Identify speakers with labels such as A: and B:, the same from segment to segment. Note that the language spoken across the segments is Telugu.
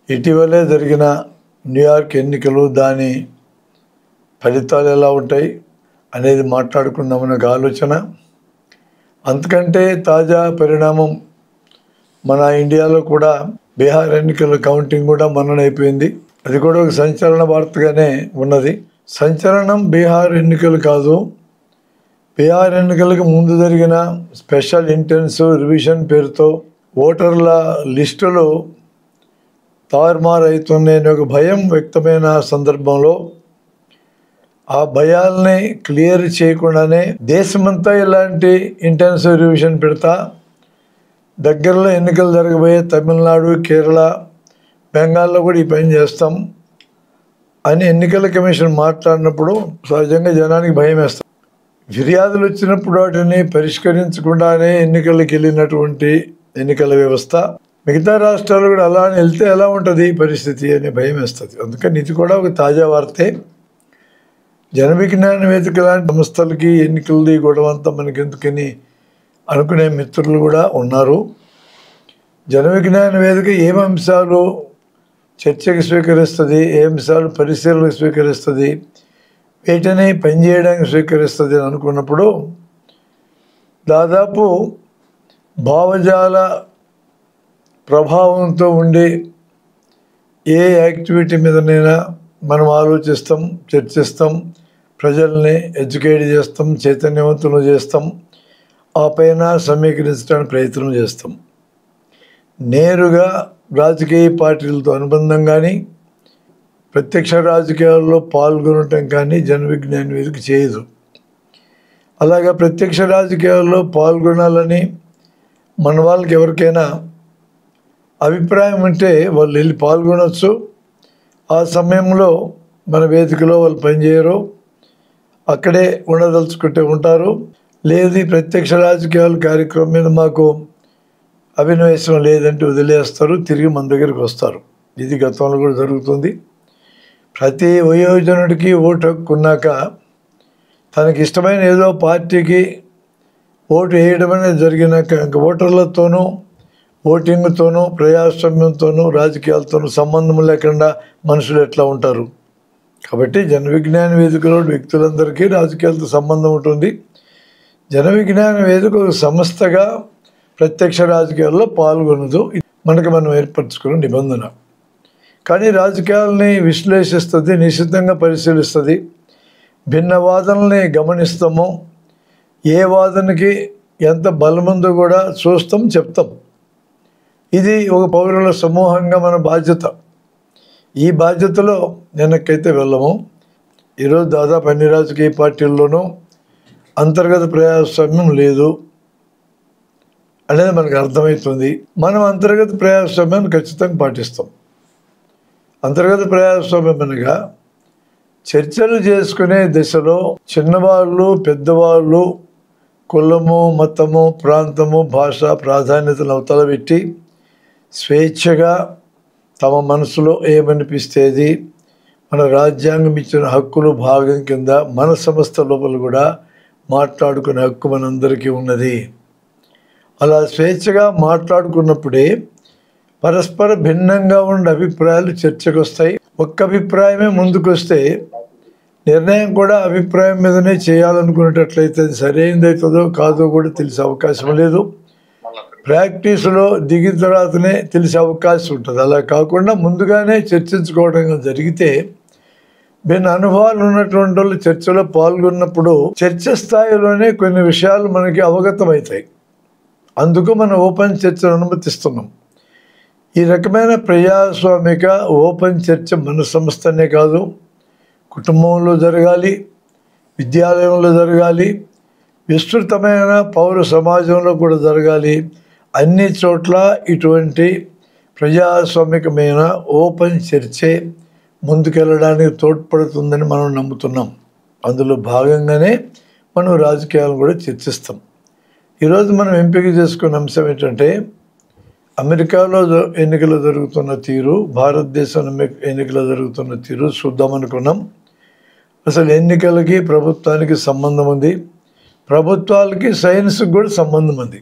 A: ఇటీవలే జరిగిన న్యూయార్క్ ఎన్నికలు, దాని ఫలితాలు ఎలా ఉంటాయి అనేది మాట్లాడుకుందామన్న ఒక ఆలోచన. అంతకంటే తాజా పరిణామం మన ఇండియాలో కూడా బీహార్ ఎన్నికల కౌంటింగ్ కూడా మొన్ననైపోయింది. అది కూడా ఒక సంచలన వార్తగానే ఉన్నది. సంచలనం బీహార్ ఎన్నికలు కాదు, బీహార్ ఎన్నికలకు ముందు జరిగిన స్పెషల్ ఇంటెన్సివ్ రివిజన్ పేరుతో ఓటర్ల లిస్టులు తారుమారైతున్నాయనే ఒక భయం వ్యక్తమైన సందర్భంలో ఆ భయాల్ని క్లియర్ చేయకుండానే దేశమంతా ఇలాంటి ఇంటెన్సివ్ రివిజన్ పెడతా దగ్గరలో ఎన్నికలు జరగబోయే తమిళనాడు, కేరళ, బెంగాల్లో కూడా ఈ పని చేస్తాం అని ఎన్నికల కమిషన్ మాట్లాడినప్పుడు సహజంగా జనానికి భయం వేస్తాం. ఫిర్యాదులు వచ్చినప్పుడు వాటిని పరిష్కరించకుండానే ఎన్నికలకు వెళ్ళినటువంటి ఎన్నికల వ్యవస్థ మిగతా రాష్ట్రాలు కూడా అలా వెళ్తే ఎలా ఉంటుంది పరిస్థితి అనే భయం వేస్తుంది. అందుకని ఇది కూడా ఒక తాజా వార్తే. జన విజ్ఞాన వేదిక లాంటి సంస్థలకి ఎన్నికలది గొడవ అంతా మనకి ఎందుకని అనుకునే మిత్రులు కూడా ఉన్నారు. జన విజ్ఞాన వేదిక ఏం అంశాలు చర్చకు స్వీకరిస్తుంది, ఏ అంశాలు పరిశీలనకు స్వీకరిస్తుంది, వీటిని పనిచేయడానికి స్వీకరిస్తుంది అని అనుకున్నప్పుడు దాదాపు భావజాల ప్రభావంతో ఉండే ఏ యాక్టివిటీ మీదనైనా మనం ఆలోచిస్తాం, చర్చిస్తాం, ప్రజల్ని ఎడ్యుకేట్ చేస్తాం, చైతన్యవంతులు చేస్తాం, ఆ పైన సమీకరించడానికి ప్రయత్నం చేస్తాం. నేరుగా రాజకీయ పార్టీలతో అనుబంధం కానీ ప్రత్యక్ష రాజకీయాల్లో పాల్గొనటం కానీ జన విజ్ఞాన వేదిక చేయదు. అలాగా ప్రత్యక్ష రాజకీయాల్లో పాల్గొనాలని మన వాళ్ళకి ఎవరికైనా అభిప్రాయం ఉంటే వాళ్ళు వెళ్ళి పాల్గొనవచ్చు. ఆ సమయంలో మన వేదికలో వాళ్ళు పనిచేయరు, అక్కడే ఉండదలుచుకుంటే ఉంటారు. లేదు ప్రత్యక్ష రాజకీయాల కార్యక్రమం మీద మాకు అభినవేశం లేదంటే వదిలేస్తారు, తిరిగి మన దగ్గరికి వస్తారు. ఇది గతంలో కూడా జరుగుతుంది. ప్రతి వయోజనుడికి ఓటు హక్కు ఉన్నాక తనకి ఇష్టమైన ఏదో పార్టీకి ఓటు వేయడం అనేది జరిగినాక ఇంకా ఓటర్లతోనూ ఓటింగ్తోనూ ప్రజాస్వామ్యంతోనూ రాజకీయాలతోనూ సంబంధం లేకుండా మనుషులు ఎట్లా ఉంటారు. కాబట్టి జన విజ్ఞాన వేదికలో వ్యక్తులందరికీ రాజకీయాలతో సంబంధం ఉంటుంది. జన విజ్ఞాన వేదిక ఒక సంస్థగా ప్రత్యక్ష రాజకీయాల్లో పాల్గొనదు. మనకి మనం ఏర్పరచుకున్న నిబంధన. కానీ రాజకీయాలని విశ్లేషిస్తుంది, నిశ్చితంగా పరిశీలిస్తుంది, భిన్న వాదనల్ని గమనిస్తాము, ఏ వాదనకి ఎంత బలముందో కూడా చూస్తాం, చెప్తాం. ఇది ఒక పౌరుల సమూహంగా మన బాధ్యత. ఈ బాధ్యతలో వెనక్కైతే వెళ్ళము. ఈరోజు దాదాపు అన్ని రాజకీయ పార్టీల్లోనూ అంతర్గత ప్రజాస్వామ్యం లేదు అనేది మనకు అర్థమవుతుంది. మనం అంతర్గత ప్రజాస్వామ్యాన్ని ఖచ్చితంగా పాటిస్తాం. అంతర్గత ప్రజాస్వామ్యం అనగా చర్చలు చేసుకునే దశలో చిన్నవాళ్ళు, పెద్దవాళ్ళు, కులము, మతము, ప్రాంతము, భాష ప్రాధాన్యతను అవతల పెట్టి స్వేచ్ఛగా తమ మనసులో ఏమనిపిస్తేది మన రాజ్యాంగం ఇచ్చిన హక్కులు భాగం కింద మన సంస్థ లోపల కూడా మాట్లాడుకునే హక్కు మనందరికీ ఉన్నది. అలా స్వేచ్ఛగా మాట్లాడుకున్నప్పుడే పరస్పర భిన్నంగా ఉండే అభిప్రాయాలు చర్చకు వస్తాయి. ఒక్క అభిప్రాయమే ముందుకు వస్తే నిర్ణయం కూడా అభిప్రాయం మీదనే చేయాలనుకునేటట్లయితే అది సరైనదవుతుందో కాదో కూడా తెలిసే అవకాశం లేదు. ప్రాక్టీస్లో దిగిన తర్వాతనే తెలిసే అవకాశం ఉంటుంది. అలా కాకుండా ముందుగానే చర్చించుకోవడం జరిగితే భిన్న అనుభవాలు ఉన్నటువంటి వాళ్ళు చర్చలో పాల్గొన్నప్పుడు చర్చ స్థాయిలోనే కొన్ని విషయాలు మనకి అవగతమవుతాయి. అందుకు మనం ఓపెన్ చర్చను అనుమతిస్తున్నాం. ఈ రకమైన ప్రజాస్వామిక ఓపెన్ చర్చ మన సంస్థనే కాదు, కుటుంబంలో జరగాలి, విద్యాలయంలో జరగాలి, విస్తృతమైన పౌర సమాజంలో కూడా జరగాలి. అన్ని చోట్ల ఇటువంటి ప్రజాస్వామికమైన ఓపెన్ చర్చే ముందుకెళ్ళడానికి తోడ్పడుతుందని మనం నమ్ముతున్నాం. అందులో భాగంగానే మనం రాజకీయాలను కూడా చర్చిస్తాం. ఈరోజు మనం ఎంపిక చేసుకున్న అంశం ఏంటంటే అమెరికాలో ఎన్నికలు జరుగుతున్న తీరు, భారతదేశం ఎన్నికలు జరుగుతున్న తీరు చూద్దామనుకున్నాం. అసలు ఎన్నికలకి ప్రభుత్వానికి సంబంధం ఉంది, ప్రభుత్వాలకి సైన్స్కి కూడా సంబంధం ఉంది.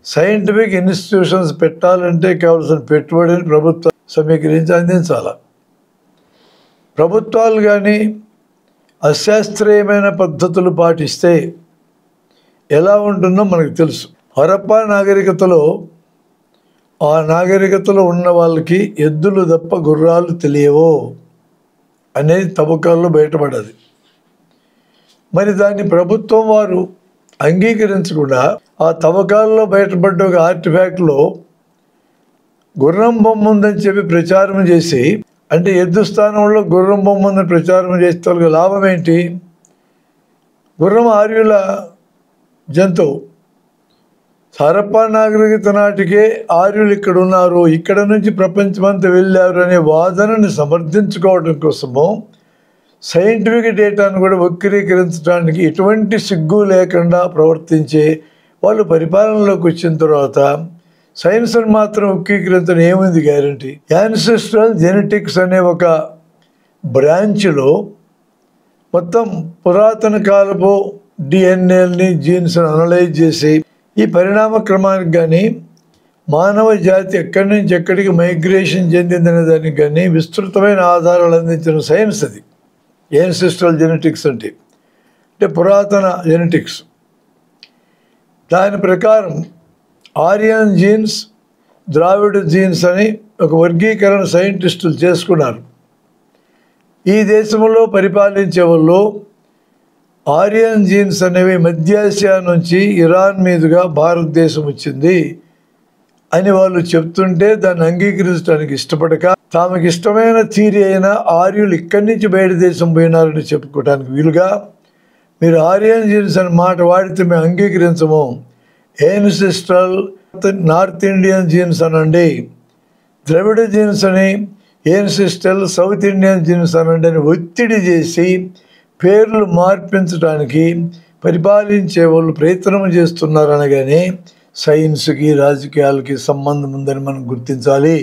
A: సైంటిఫిక్ ఇన్స్టిట్యూషన్స్ పెట్టాలంటే కావాల్సిన పెట్టుబడిని ప్రభుత్వం సమీకరించి అందించాలి. ప్రభుత్వాలు కానీ అశాస్త్రీయమైన పద్ధతులు పాటిస్తే ఎలా ఉంటుందో మనకు తెలుసు. హరప్పా నాగరికతలో ఆ నాగరికతలో ఉన్న వాళ్ళకి ఎద్దులు తప్ప గుర్రాలు తెలియవో అనేది తవ్వకాల్లో బయటపడది. మరి దాన్ని ప్రభుత్వం వారు అంగీకరించకుండా ఆ తవ్వకాల్లో బయటపడ్డ ఒక ఆర్టిఫాక్ట్లో గుర్రం బొమ్మ ఉందని చెప్పి ప్రచారం చేసి, అంటే ఎద్దు స్థానంలో గుర్రం బొమ్మ ఉందని ప్రచారం చేస్తే వాళ్ళకి లాభం ఏంటి? గుర్రం ఆర్యుల జంతువు. హరప్పా నాగరికత నాటికే ఆర్యులు ఇక్కడ ఉన్నారు, ఇక్కడ నుంచి ప్రపంచమంతా వెళ్ళారు అనే వాదనని సమర్థించుకోవడం కోసము సైంటిఫిక్ డేటాను కూడా వక్రీకరించడానికి ఎటువంటి సిగ్గు లేకుండా ప్రవర్తించే వాళ్ళు పరిపాలనలోకి వచ్చిన తర్వాత సైన్స్ని మాత్రం వక్రీకరించడం ఏముంది గ్యారంటీ? యాన్సెస్ట్రల్ జెనెటిక్స్ అనే ఒక బ్రాంచ్లో మొత్తం పురాతన కాలపు డిఎన్ఏని, జీన్స్ని అనలైజ్ చేసి ఈ పరిణామ క్రమానికి కానీ మానవ జాతి ఎక్కడి నుంచి ఎక్కడికి మైగ్రేషన్ చెందిందనే దానికి కానీ విస్తృతమైన ఆధారాలు అందించిన సైన్స్ అది యాన్సెస్ట్రల్ జెనెటిక్స్ అంటే పురాతన జెనెటిక్స్. దాని ప్రకారం ఆర్యన్ జీన్స్, ద్రావిడ జీన్స్ అని ఒక వర్గీకరణ సైంటిస్టులు చేసుకున్నారు. ఈ దేశంలో పరిపాలించే వాళ్ళు ఆర్యన్ జీన్స్ అనేవి మధ్యాసియా నుంచి ఇరాన్ మీదుగా భారతదేశం వచ్చింది అని వాళ్ళు చెప్తుంటే దాన్ని అంగీకరించడానికి ఇష్టపడక తమకు ఇష్టమైన థియరీ అయిన ఆర్యులు ఇక్కడి నుంచి బయట దేశం పోయినారని చెప్పుకోవడానికి వీలుగా మీరు ఆర్యన్ జీన్స్ అనే మాట వాడితే మేము అంగీకరించము, యాన్సెస్ట్రల్ నార్త్ ఇండియన్ జీన్స్ అనండి, ద్రవిడ జీన్స్ అని, యాన్సెస్ట్రల్ సౌత్ ఇండియన్ జీన్స్ అనండి అని ఒత్తిడి చేసి పేర్లు మార్పించడానికి పరిపాలించే వాళ్ళు ప్రయత్నం చేస్తున్నారు అనగానే సైన్స్కి రాజకీయాలకి సంబంధం ఉందని మనం గుర్తించాలి.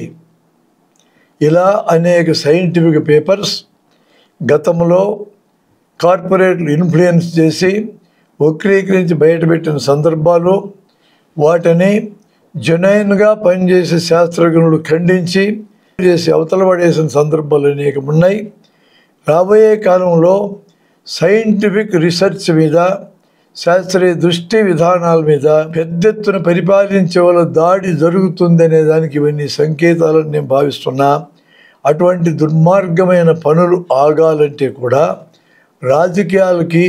A: ఇలా అనేక సైంటిఫిక్ పేపర్స్ గతంలో కార్పొరేట్లు ఇన్ఫ్లుయెన్స్ చేసి వక్రీకరించి బయటపెట్టిన సందర్భాలు, వాటిని జెన్యూన్గా పనిచేసే శాస్త్రజ్ఞులు ఖండించి చేసి అవతల పడేసిన సందర్భాలు అనేకం ఉన్నాయి. రాబోయే కాలంలో సైంటిఫిక్ రీసెర్చ్ మీద, శాస్త్రీయ దృష్టి విధానాల మీద పెద్ద ఎత్తున పరిపాలించే వాళ్ళ దాడి జరుగుతుందనే దానికి ఇవన్నీ సంకేతాలని నేను భావిస్తున్నా. అటువంటి దుర్మార్గమైన పనులు ఆగాలంటే కూడా రాజకీయాలకి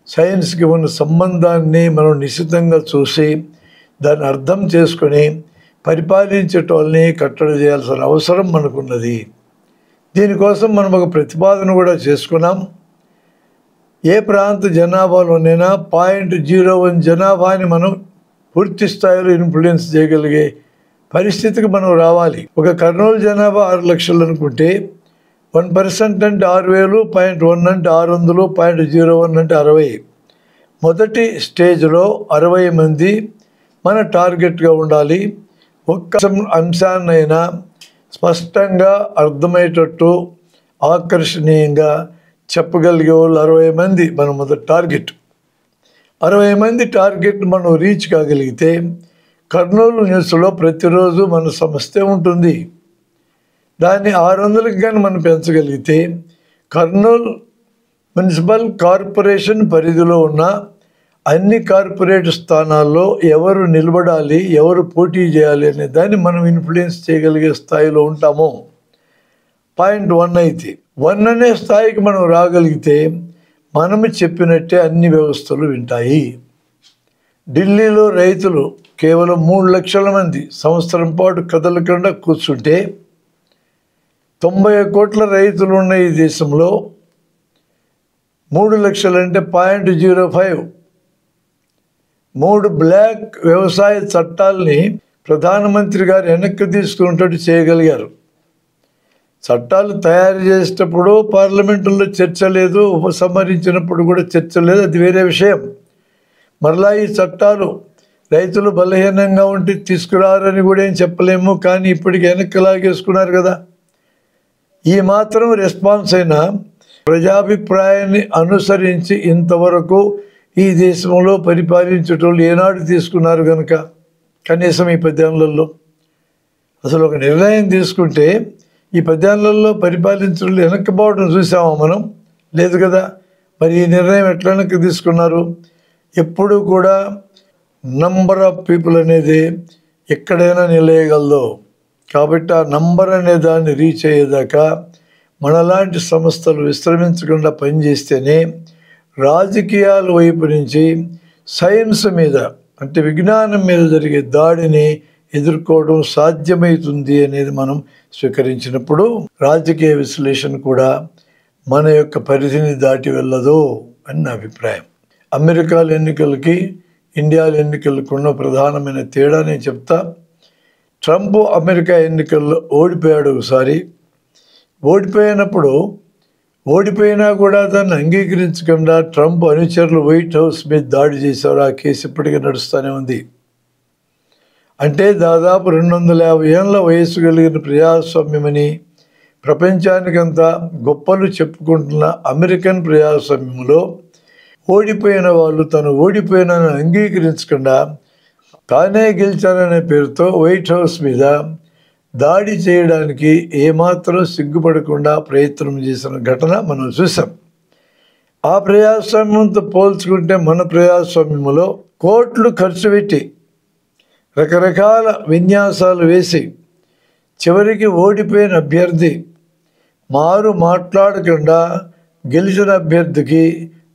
A: సైన్స్కి ఉన్న సంబంధాన్ని మనం నిశితంగా చూసి దాన్ని అర్థం చేసుకొని పరిపాలించేటోళ్ళని కట్టడి చేయాల్సిన అవసరం మనకున్నది. దీనికోసం మనం ఒక ప్రతిపాదన కూడా చేసుకున్నాం. ఏ ప్రాంత జనాభాలోనైనా 0.01 జనాభాని మనం పూర్తి స్థాయిలో ఇన్ఫ్లుయెన్స్ చేయగలిగే పరిస్థితికి మనం రావాలి. ఒక కర్నూలు జనాభా 6 లక్షలు అనుకుంటే 1% అంటే 6,000, 0.1 అంటే 600, 0.01 అంటే 60. మొదటి స్టేజ్లో 60 మంది మన టార్గెట్గా ఉండాలి. ఒక్క అంశాన్నైనా స్పష్టంగా అర్థమయ్యేటట్టు ఆకర్షణీయంగా చెప్పగలిగే వాళ్ళు 60 మంది మన మొదటి టార్గెట్. 60 మంది టార్గెట్ మనం రీచ్ కాగలిగితే కర్నూలు న్యూస్లో ప్రతిరోజు మన సంస్థే ఉంటుంది. దాన్ని 600కి కానీ మనం పెంచగలిగితే కర్నూలు మున్సిపల్ కార్పొరేషన్ పరిధిలో ఉన్న అన్ని కార్పొరేట్ స్థానాల్లో ఎవరు నిలబడాలి, ఎవరు పోటీ చేయాలి అనే దాన్ని మనం ఇన్ఫ్లుయెన్స్ చేయగలిగే స్థాయిలో ఉంటాము. 0.1 అయితే 1 అనే స్థాయికి మనం రాగలిగితే మనము చెప్పినట్టే అన్ని వ్యవస్థలు వింటాయి. ఢిల్లీలో రైతులు కేవలం 3 లక్షల మంది సంవత్సరం పాటు కదలకుండా కూర్చుంటే 90 కోట్ల రైతులు ఉన్న ఈ దేశంలో 3 లక్షలు అంటే 0.05 3 బ్లాక్ వ్యవసాయ చట్టాలని ప్రధానమంత్రి గారు వెనక్కి తీసుకునేటట్టు చేయగలిగారు. చట్టాలు తయారు చేసేటప్పుడు పార్లమెంటులో చర్చ లేదు, ఉపసంహరించినప్పుడు కూడా చర్చ లేదు, అది వేరే విషయం. మరలా ఈ చట్టాలు రైతులు బలహీనంగా ఉంటే తీసుకురారని కూడా ఏం చెప్పలేము, కానీ ఇప్పటికి వెనక్కి లాగేసుకున్నారు కదా. ఈ మాత్రం రెస్పాన్స్ అయినా ప్రజాభిప్రాయాన్ని అనుసరించి ఇంతవరకు ఈ దేశంలో పరిపాలించేటోళ్ళు ఏనాడు తీసుకున్నారు కనుక కనీసం ఈ 10 ఏళ్లలో అసలు ఒక నిర్ణయం తీసుకుంటే ఈ 10 ఏళ్లలో పరిపాలించడంలో వెనక్కిపోవడం చూసామా మనం? లేదు కదా. మరి ఈ నిర్ణయం ఎట్లా వెనక్కి తీసుకున్నారు? ఎప్పుడు కూడా నంబర్ ఆఫ్ పీపుల్ అనేది ఎక్కడైనా నిలయగలదు. కాబట్టి ఆ నంబర్ అనే దాన్ని రీచ్ అయ్యేదాకా మనలాంటి సంస్థలు విశ్రమించకుండా పనిచేస్తేనే రాజకీయాల వైపు నుంచి సైన్స్ మీద అంటే విజ్ఞానం మీద జరిగే దాడిని ఎదుర్కోవడం సాధ్యమవుతుంది అనేది మనం స్వీకరించినప్పుడు రాజకీయ విశ్లేషణ కూడా మన యొక్క పరిధిని దాటి వెళ్ళదు అని నా అభిప్రాయం. అమెరికాల ఎన్నికలకి ఇండియాల ఎన్నికలకు ఉన్న ప్రధానమైన తేడా నేను చెప్తా. ట్రంప్ అమెరికా ఎన్నికల్లో ఓడిపోయాడు ఒకసారి. ఓడిపోయినా కూడా దాన్ని అంగీకరించకుండా ట్రంప్ అనుచరులు వైట్ హౌస్ మీద దాడి చేశారు. ఆ కేసు ఇప్పటికీ నడుస్తూనే ఉంది. అంటే దాదాపు 250 ఏళ్ళ వయసు కలిగిన ప్రజాస్వామ్యమని ప్రపంచానికంతా గొప్పలు చెప్పుకుంటున్న అమెరికన్ ప్రజాస్వామ్యంలో ఓడిపోయిన వాళ్ళు తను ఓడిపోయినని అంగీకరించకుండా తానే గెలిచాననే పేరుతో వైట్ హౌస్ మీద దాడి చేయడానికి ఏమాత్రం సిగ్గుపడకుండా ప్రయత్నం చేసిన ఘటన మనం చూసాం. ఆ ప్రజాస్వామ్యంతో పోల్చుకుంటే మన ప్రజాస్వామ్యంలో కోట్లు ఖర్చు పెట్టి రకరకాల విన్యాసాలు వేసి చివరికి ఓడిపోయిన అభ్యర్థి మాట్లాడకుండా గెలిచిన అభ్యర్థికి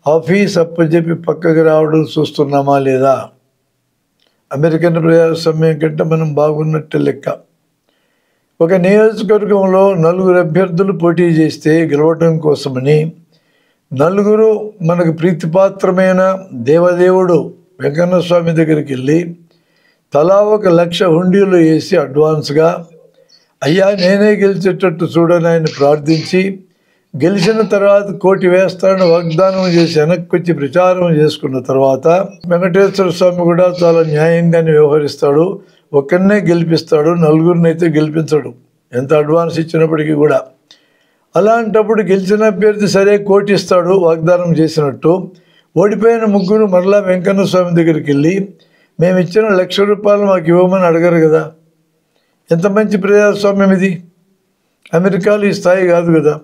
A: ఆఫీస్ అప్పచెప్పి పక్కకి రావడం చూస్తున్నామా లేదా? అమెరికన్ ప్రజాస్వామ్యం కంటే మనం బాగున్నట్టు లెక్క. ఒక నియోజకవర్గంలో 4 అభ్యర్థులు పోటీ చేస్తే గెలవడం కోసమని 4 మనకు ప్రీతిపాత్రమైన దేవదేవుడు వెంకన్న స్వామి దగ్గరికి వెళ్ళి తలా 1,00,000 హుండీలు వేసి అడ్వాన్స్గా అయ్యా నేనే గెలిచేటట్టు చూడని ఆయన ప్రార్థించి గెలిచిన తర్వాత 1,00,00,000 వేస్తాడని వాగ్దానం చేసి వెనక్కి వచ్చి ప్రచారం చేసుకున్న తర్వాత వెంకటేశ్వర స్వామి కూడా చాలా న్యాయంగానే వ్యవహరిస్తాడు. ఒకరినే గెలిపిస్తాడు, 4గురిని అయితే గెలిపించడు ఎంత అడ్వాన్స్ ఇచ్చినప్పటికీ కూడా. అలాంటప్పుడు గెలిచిన అభ్యర్థి సరే 1,00,00,000 ఇస్తాడు వాగ్దానం చేసినట్టు. ఓడిపోయిన 3 మరలా వెంకన్న స్వామి దగ్గరికి వెళ్ళి మేము ఇచ్చిన ₹1,00,000 మాకు ఇవ్వమని అడగరు కదా. ఎంత మంచి ప్రజాస్వామ్యం ఇది! అమెరికాలో ఈ స్థాయి కాదు కదా.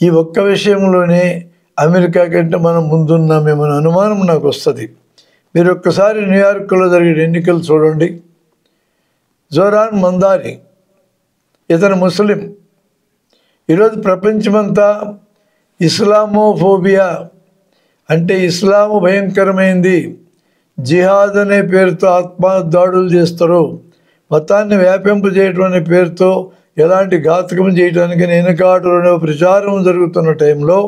A: ఈ ఒక్క విషయంలోనే అమెరికా కంటే మనం ముందున్నామేమన్న అనుమానం నాకు వస్తుంది. మీరు ఒక్కసారి న్యూయార్క్లో జరిగిన ఎన్నికలు చూడండి. జోరాన్ మందాని ఇతను ముస్లిం. ఈరోజు ప్రపంచమంతా ఇస్లామోఫోబియా అంటే ఇస్లాము భయంకరమైంది, జిహాద్ అనే పేరుతో ఆత్మదాడులు చేస్తారు, మతాన్ని వ్యాపింపజేయడం అనే పేరుతో ఎలాంటి ఘాతకం చేయడానికి వెనుకాడులోనే ప్రచారం జరుగుతున్న టైంలో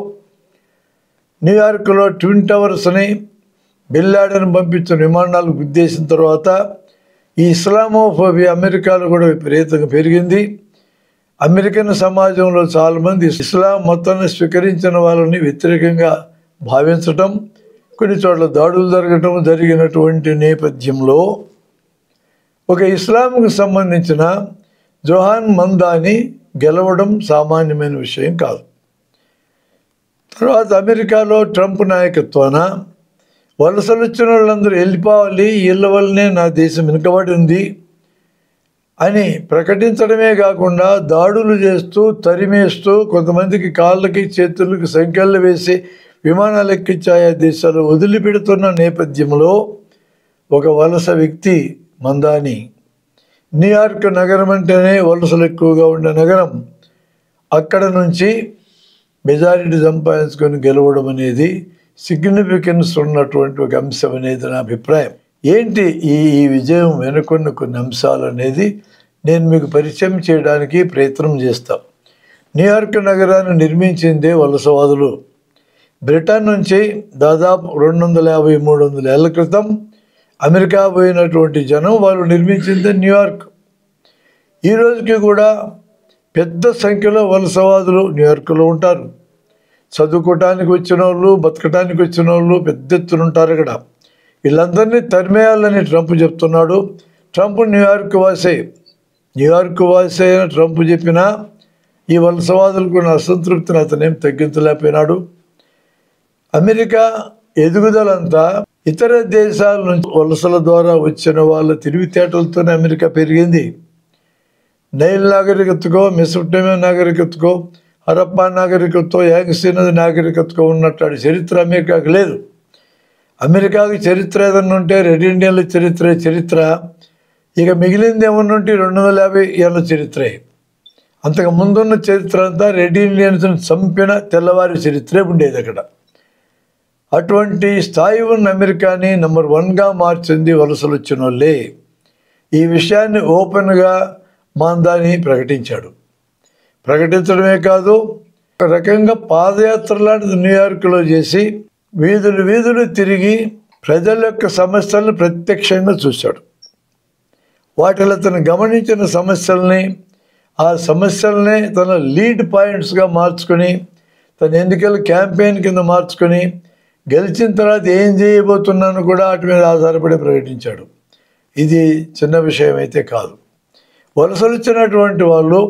A: న్యూయార్క్లో ట్విన్ టవర్స్ని బిన్ లాడెన్ పంపించిన విమానాలు గుద్దేసిన తర్వాత ఈ ఇస్లామోఫోబియా అమెరికాలో కూడా విపరీతంగా పెరిగింది. అమెరికన్ సమాజంలో చాలామంది ఇస్లాం మతాన్ని స్వీకరించిన వాళ్ళని వ్యతిరేకంగా భావించటం, కొన్ని చోట్ల దాడులు జరిగినటువంటి నేపథ్యంలో ఒక ఇస్లాంకు సంబంధించిన జోహాన్ మందాని గెలవడం సామాన్యమైన విషయం కాదు. తర్వాత అమెరికాలో ట్రంప్ నాయకత్వాన వలసలు వచ్చిన వాళ్ళందరూ వెళ్ళిపోవాలి, వీళ్ళ వల్లనే నా దేశం వెనుకబడి ఉంది అని ప్రకటించడమే కాకుండా దాడులు చేస్తూ తరిమేస్తూ కొంతమందికి కాళ్ళకి చేతులకి సంఖ్యలు వేసి విమానాలు ఎక్కించాయా దేశాలు వదిలిపెడుతున్న నేపథ్యంలో ఒక వలస వ్యక్తి మందాని, న్యూయార్క్ నగరం అంటేనే వలసలు ఎక్కువగా ఉండే నగరం, అక్కడ నుంచి మెజారిటీ సంపాదించుకొని గెలవడం అనేది సిగ్నిఫికెన్స్ ఉన్నటువంటి ఒక అంశం అనేది నా అభిప్రాయం. ఏంటి ఈ విజయం వెనుకున్న కొన్ని అంశాలు అనేది నేను మీకు పరిచయం చేయడానికి ప్రయత్నం చేస్తాం. న్యూయార్క్ నగరాన్ని నిర్మించిందే వలసవాదులు. బ్రిటన్ నుంచి దాదాపు 250-300 ఏళ్ల క్రితం అమెరికా పోయినటువంటి జనం వాళ్ళు నిర్మించిందే న్యూయార్క్. ఈ రోజుకి కూడా పెద్ద సంఖ్యలో వలసవాదులు న్యూయార్క్లో ఉంటారు. చదువుకోవటానికి వచ్చిన వాళ్ళు, బతకటానికి వచ్చిన వాళ్ళు పెద్ద ఎత్తున ఉంటారు ఇక్కడ. వీళ్ళందరినీ తరిమేయాలని ట్రంప్ చెప్తున్నాడు. ట్రంప్ న్యూయార్క్ వాసే అయిన ట్రంప్ చెప్పినా ఈ వలసవాదులకు ఉన్న అసంతృప్తిని అతనేం తగ్గించలేకపోయినాడు. అమెరికా ఎదుగుదలంతా ఇతర దేశాల నుంచి వలసల ద్వారా వచ్చిన వాళ్ళ తెలివితేటలతోనే అమెరికా పెరిగింది. నైల్ నాగరికతకో, మెసొపొటేమియా నాగరికతకో, హరప్పా నాగరికతకో, యాంగ్సీ నది నాగరికతకో ఉన్నట్టు చరిత్ర అమెరికాకు లేదు. అమెరికాకి చరిత్ర ఏదన్నా ఉంటే రెడ్ ఇండియన్ల చరిత్ర. ఇక మిగిలింది ఏమన్నా ఉంటే 250 ఏళ్ళ చరిత్రే. అంతకు ముందున్న చరిత్ర అంతా రెడ్ ఇండియన్స్ని చంపిన తెల్లవారి చరిత్రే ఉండేది అక్కడ. అటువంటి స్థాయి ఉన్న అమెరికాని నెంబర్ 1గా మార్చింది వలసలు వచ్చిన వాళ్ళే. ఈ విషయాన్ని ఓపెన్గా మాందాని ప్రకటించాడు. ప్రకటించడమే కాదు, ఒక రకంగా పాదయాత్ర లాంటిది న్యూయార్క్లో చేసి వీధులు తిరిగి ప్రజల యొక్క సమస్యలను ప్రత్యక్షంగా చూశాడు. వాటిలో తను గమనించిన సమస్యల్ని, ఆ సమస్యలనే తన లీడ్ పాయింట్స్గా మార్చుకొని, తన ఎన్నికల క్యాంపెయిన్ కింద మార్చుకొని, గెలిచిన తర్వాత ఏం చేయబోతున్నాను కూడా వాటి మీద ఆధారపడి ప్రకటించాడు. ఇది చిన్న విషయం అయితే కాదు. వలసలు వచ్చినటువంటి వాళ్ళు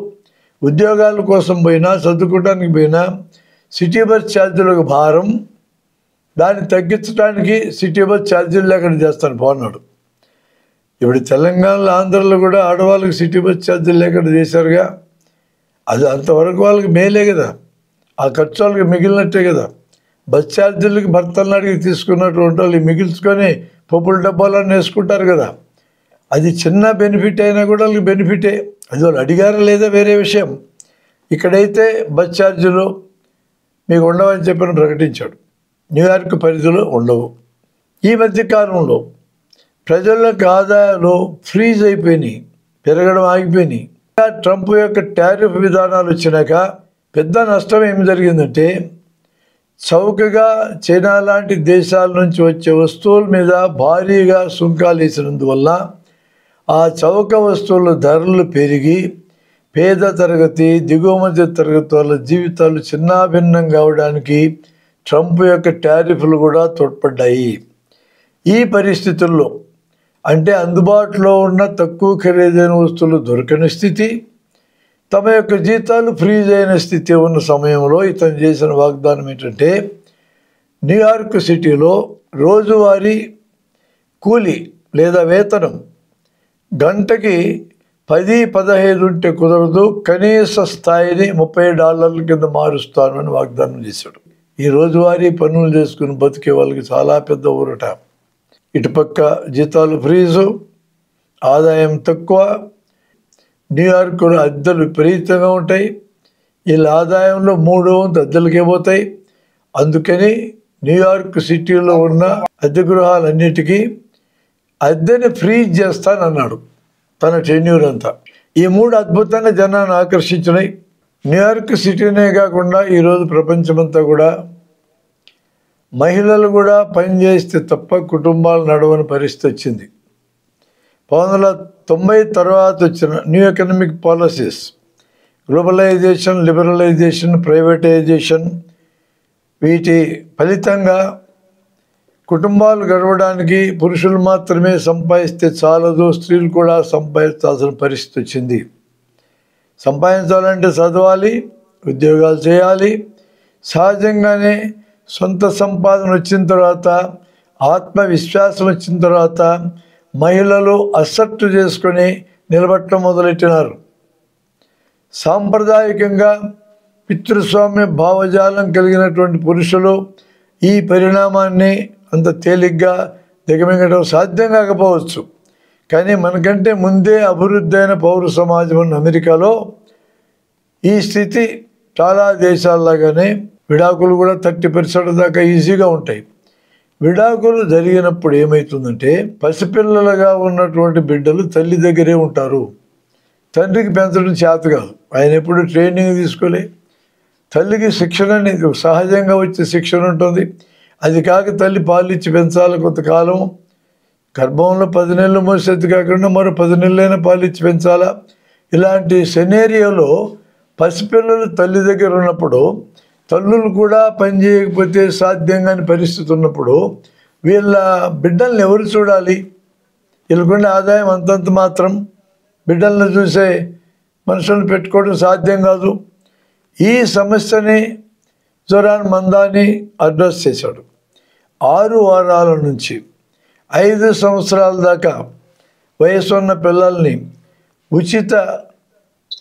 A: ఉద్యోగాల కోసం పోయినా, చదువుకోవడానికి పోయినా సిటీ బస్ ఛార్జీలకు భారం, దాన్ని తగ్గించడానికి సిటీ బస్ ఛార్జీలు లేకుండా చేస్తాను పోన్నాడు. ఇప్పుడు తెలంగాణలో, ఆంధ్రలో కూడా ఆడవాళ్ళకి సిటీ బస్ ఛార్జీలు లేకుండా చేశారుగా. అది అంతవరకు వాళ్ళకి మేలే కదా, ఆ ఖర్చు వాళ్ళకి మిగిలినట్టే కదా. బస్ ఛార్జీలకి భర్తలను అడిగి తీసుకున్నటువంటి వాళ్ళు మిగిల్చుకొని పప్పుల డబ్బాలను వేసుకుంటారు కదా. అది చిన్న బెనిఫిట్ అయినా కూడా వాళ్ళకి బెనిఫిటే. అది వాళ్ళు అడిగారా లేదా వేరే విషయం. ఇక్కడైతే బస్ ఛార్జీలు మీకు ఉండవని చెప్పని ప్రకటించాడు. న్యూయార్క్ పరిధిలో ఉండవు. ఈ మధ్యకాలంలో ప్రజలకు ఆదాయాలు ఫ్రీజ్ అయిపోయినాయి, పెరగడం ఆగిపోయినాయి. ట్రంప్ యొక్క టారిఫ్ విధానాలు వచ్చినాక పెద్ద నష్టం ఏమి జరిగిందంటే, చౌకగా చైనా లాంటి దేశాల నుంచి వచ్చే వస్తువుల మీద భారీగా సుంకాలు వేసినందువల్ల ఆ చౌక వస్తువుల ధరలు పెరిగి పేద తరగతి, దిగువ మధ్య తరగతి వాళ్ళ జీవితాలు చిన్నాభిన్నం కావడానికి ట్రంప్ యొక్క టారిఫ్లు కూడా తోడ్పడ్డాయి. ఈ పరిస్థితుల్లో అంటే అందుబాటులో ఉన్న తక్కువ ఖరీదైన వస్తువులు దొరకని స్థితి, తమ యొక్క జీతాలు ఫ్రీజ్ అయిన స్థితి ఉన్న సమయంలో ఇతను చేసిన వాగ్దానం ఏంటంటే, న్యూయార్క్ సిటీలో రోజువారీ కూలి లేదా వేతనం గంటకి 10-15 ఉంటే కుదరదు, కనీస స్థాయిని $30 కింద మారుస్తాను అని వాగ్దానం చేశాడు. ఈ రోజువారీ పనులు చేసుకుని బతికే వాళ్ళకి చాలా పెద్ద ఊరట. ఇటుపక్క జీతాలు ఫ్రీజు, ఆదాయం తక్కువ, న్యూయార్క్లో అద్దెలు విపరీతంగా ఉంటాయి. వీళ్ళ ఆదాయంలో 3 వంతు అద్దెలకే పోతాయి. అందుకని న్యూయార్క్ సిటీలో ఉన్న అద్దె గృహాలన్నిటికీ అద్దెని ఫ్రీజ్ చేస్తానన్నాడు తన టెన్యూర్ అంతా. ఈ 3 అద్భుతంగా జనాన్ని ఆకర్షించినాయి. న్యూయార్క్ సిటీనే కాకుండా ఈరోజు ప్రపంచమంతా కూడా మహిళలు కూడా పనిచేస్తే తప్ప కుటుంబాలు నడవని పరిస్థితి వచ్చింది. 1990 తర్వాత వచ్చిన new economic policies, globalisation, liberalisation, privatisation, వీటి ఫలితంగా కుటుంబాలు గడవడానికి పురుషులు మాత్రమే సంపాదిస్తే చాలదు, స్త్రీలు కూడా సంపాదించాల్సిన పరిస్థితి వచ్చింది. సంపాదించాలంటే చదవాలి, ఉద్యోగాలు చేయాలి. సహజంగానే సొంత సంపాదన వచ్చిన తర్వాత, ఆత్మవిశ్వాసం వచ్చిన తర్వాత మహిళలు అసెప్ట్ చేసుకొని నిలబట్టడం మొదలెట్టినారు. సాంప్రదాయకంగా పితృస్వామ్య భావజాలం కలిగినటువంటి పురుషులు ఈ పరిణామాన్ని అంత తేలిగ్గా దిగమింగడం సాధ్యం కాకపోవచ్చు. కానీ మనకంటే ముందే అభివృద్ధి అయిన పౌర సమాజం ఉన్న అమెరికాలో ఈ స్థితి చాలా దేశాల్లాగానే విడాకులు కూడా 30% దాకా ఈజీగా ఉంటాయి. విడాకులు జరిగినప్పుడు ఏమవుతుందంటే, పసిపిల్లలుగా ఉన్నటువంటి బిడ్డలు తల్లి దగ్గరే ఉంటారు. తండ్రికి పెంచడం చేత కాదు, ఆయన ఎప్పుడు ట్రైనింగ్ తీసుకోలే. తల్లికి శిక్షణ అనేది సహజంగా వచ్చే శిక్షణ ఉంటుంది. అది కాక తల్లి పాలిచ్చి పెంచాలి కొంతకాలం. గర్భంలో 10 నెలలు మోసేది కాకుండా మరో 10 నెలలైనా పాలిచ్చి పెంచాలా. ఇలాంటి సెనేరియోలో పసిపిల్లలు తల్లి దగ్గర ఉన్నప్పుడు, తల్లులు కూడా పని చేయకపోతే సాధ్యం కాని పరిస్థితి ఉన్నప్పుడు వీళ్ళ బిడ్డల్ని ఎవరు చూడాలి? వీళ్ళకుండా ఆదాయం అంతంత మాత్రం. బిడ్డలను చూసే మనుషులను పెట్టుకోవడం సాధ్యం కాదు. ఈ సమస్యని జోరాన్ మందాని అడ్రస్ చేశాడు. 6 వారాల నుంచి 5 సంవత్సరాల దాకా వయసు ఉన్న పిల్లల్ని ఉచిత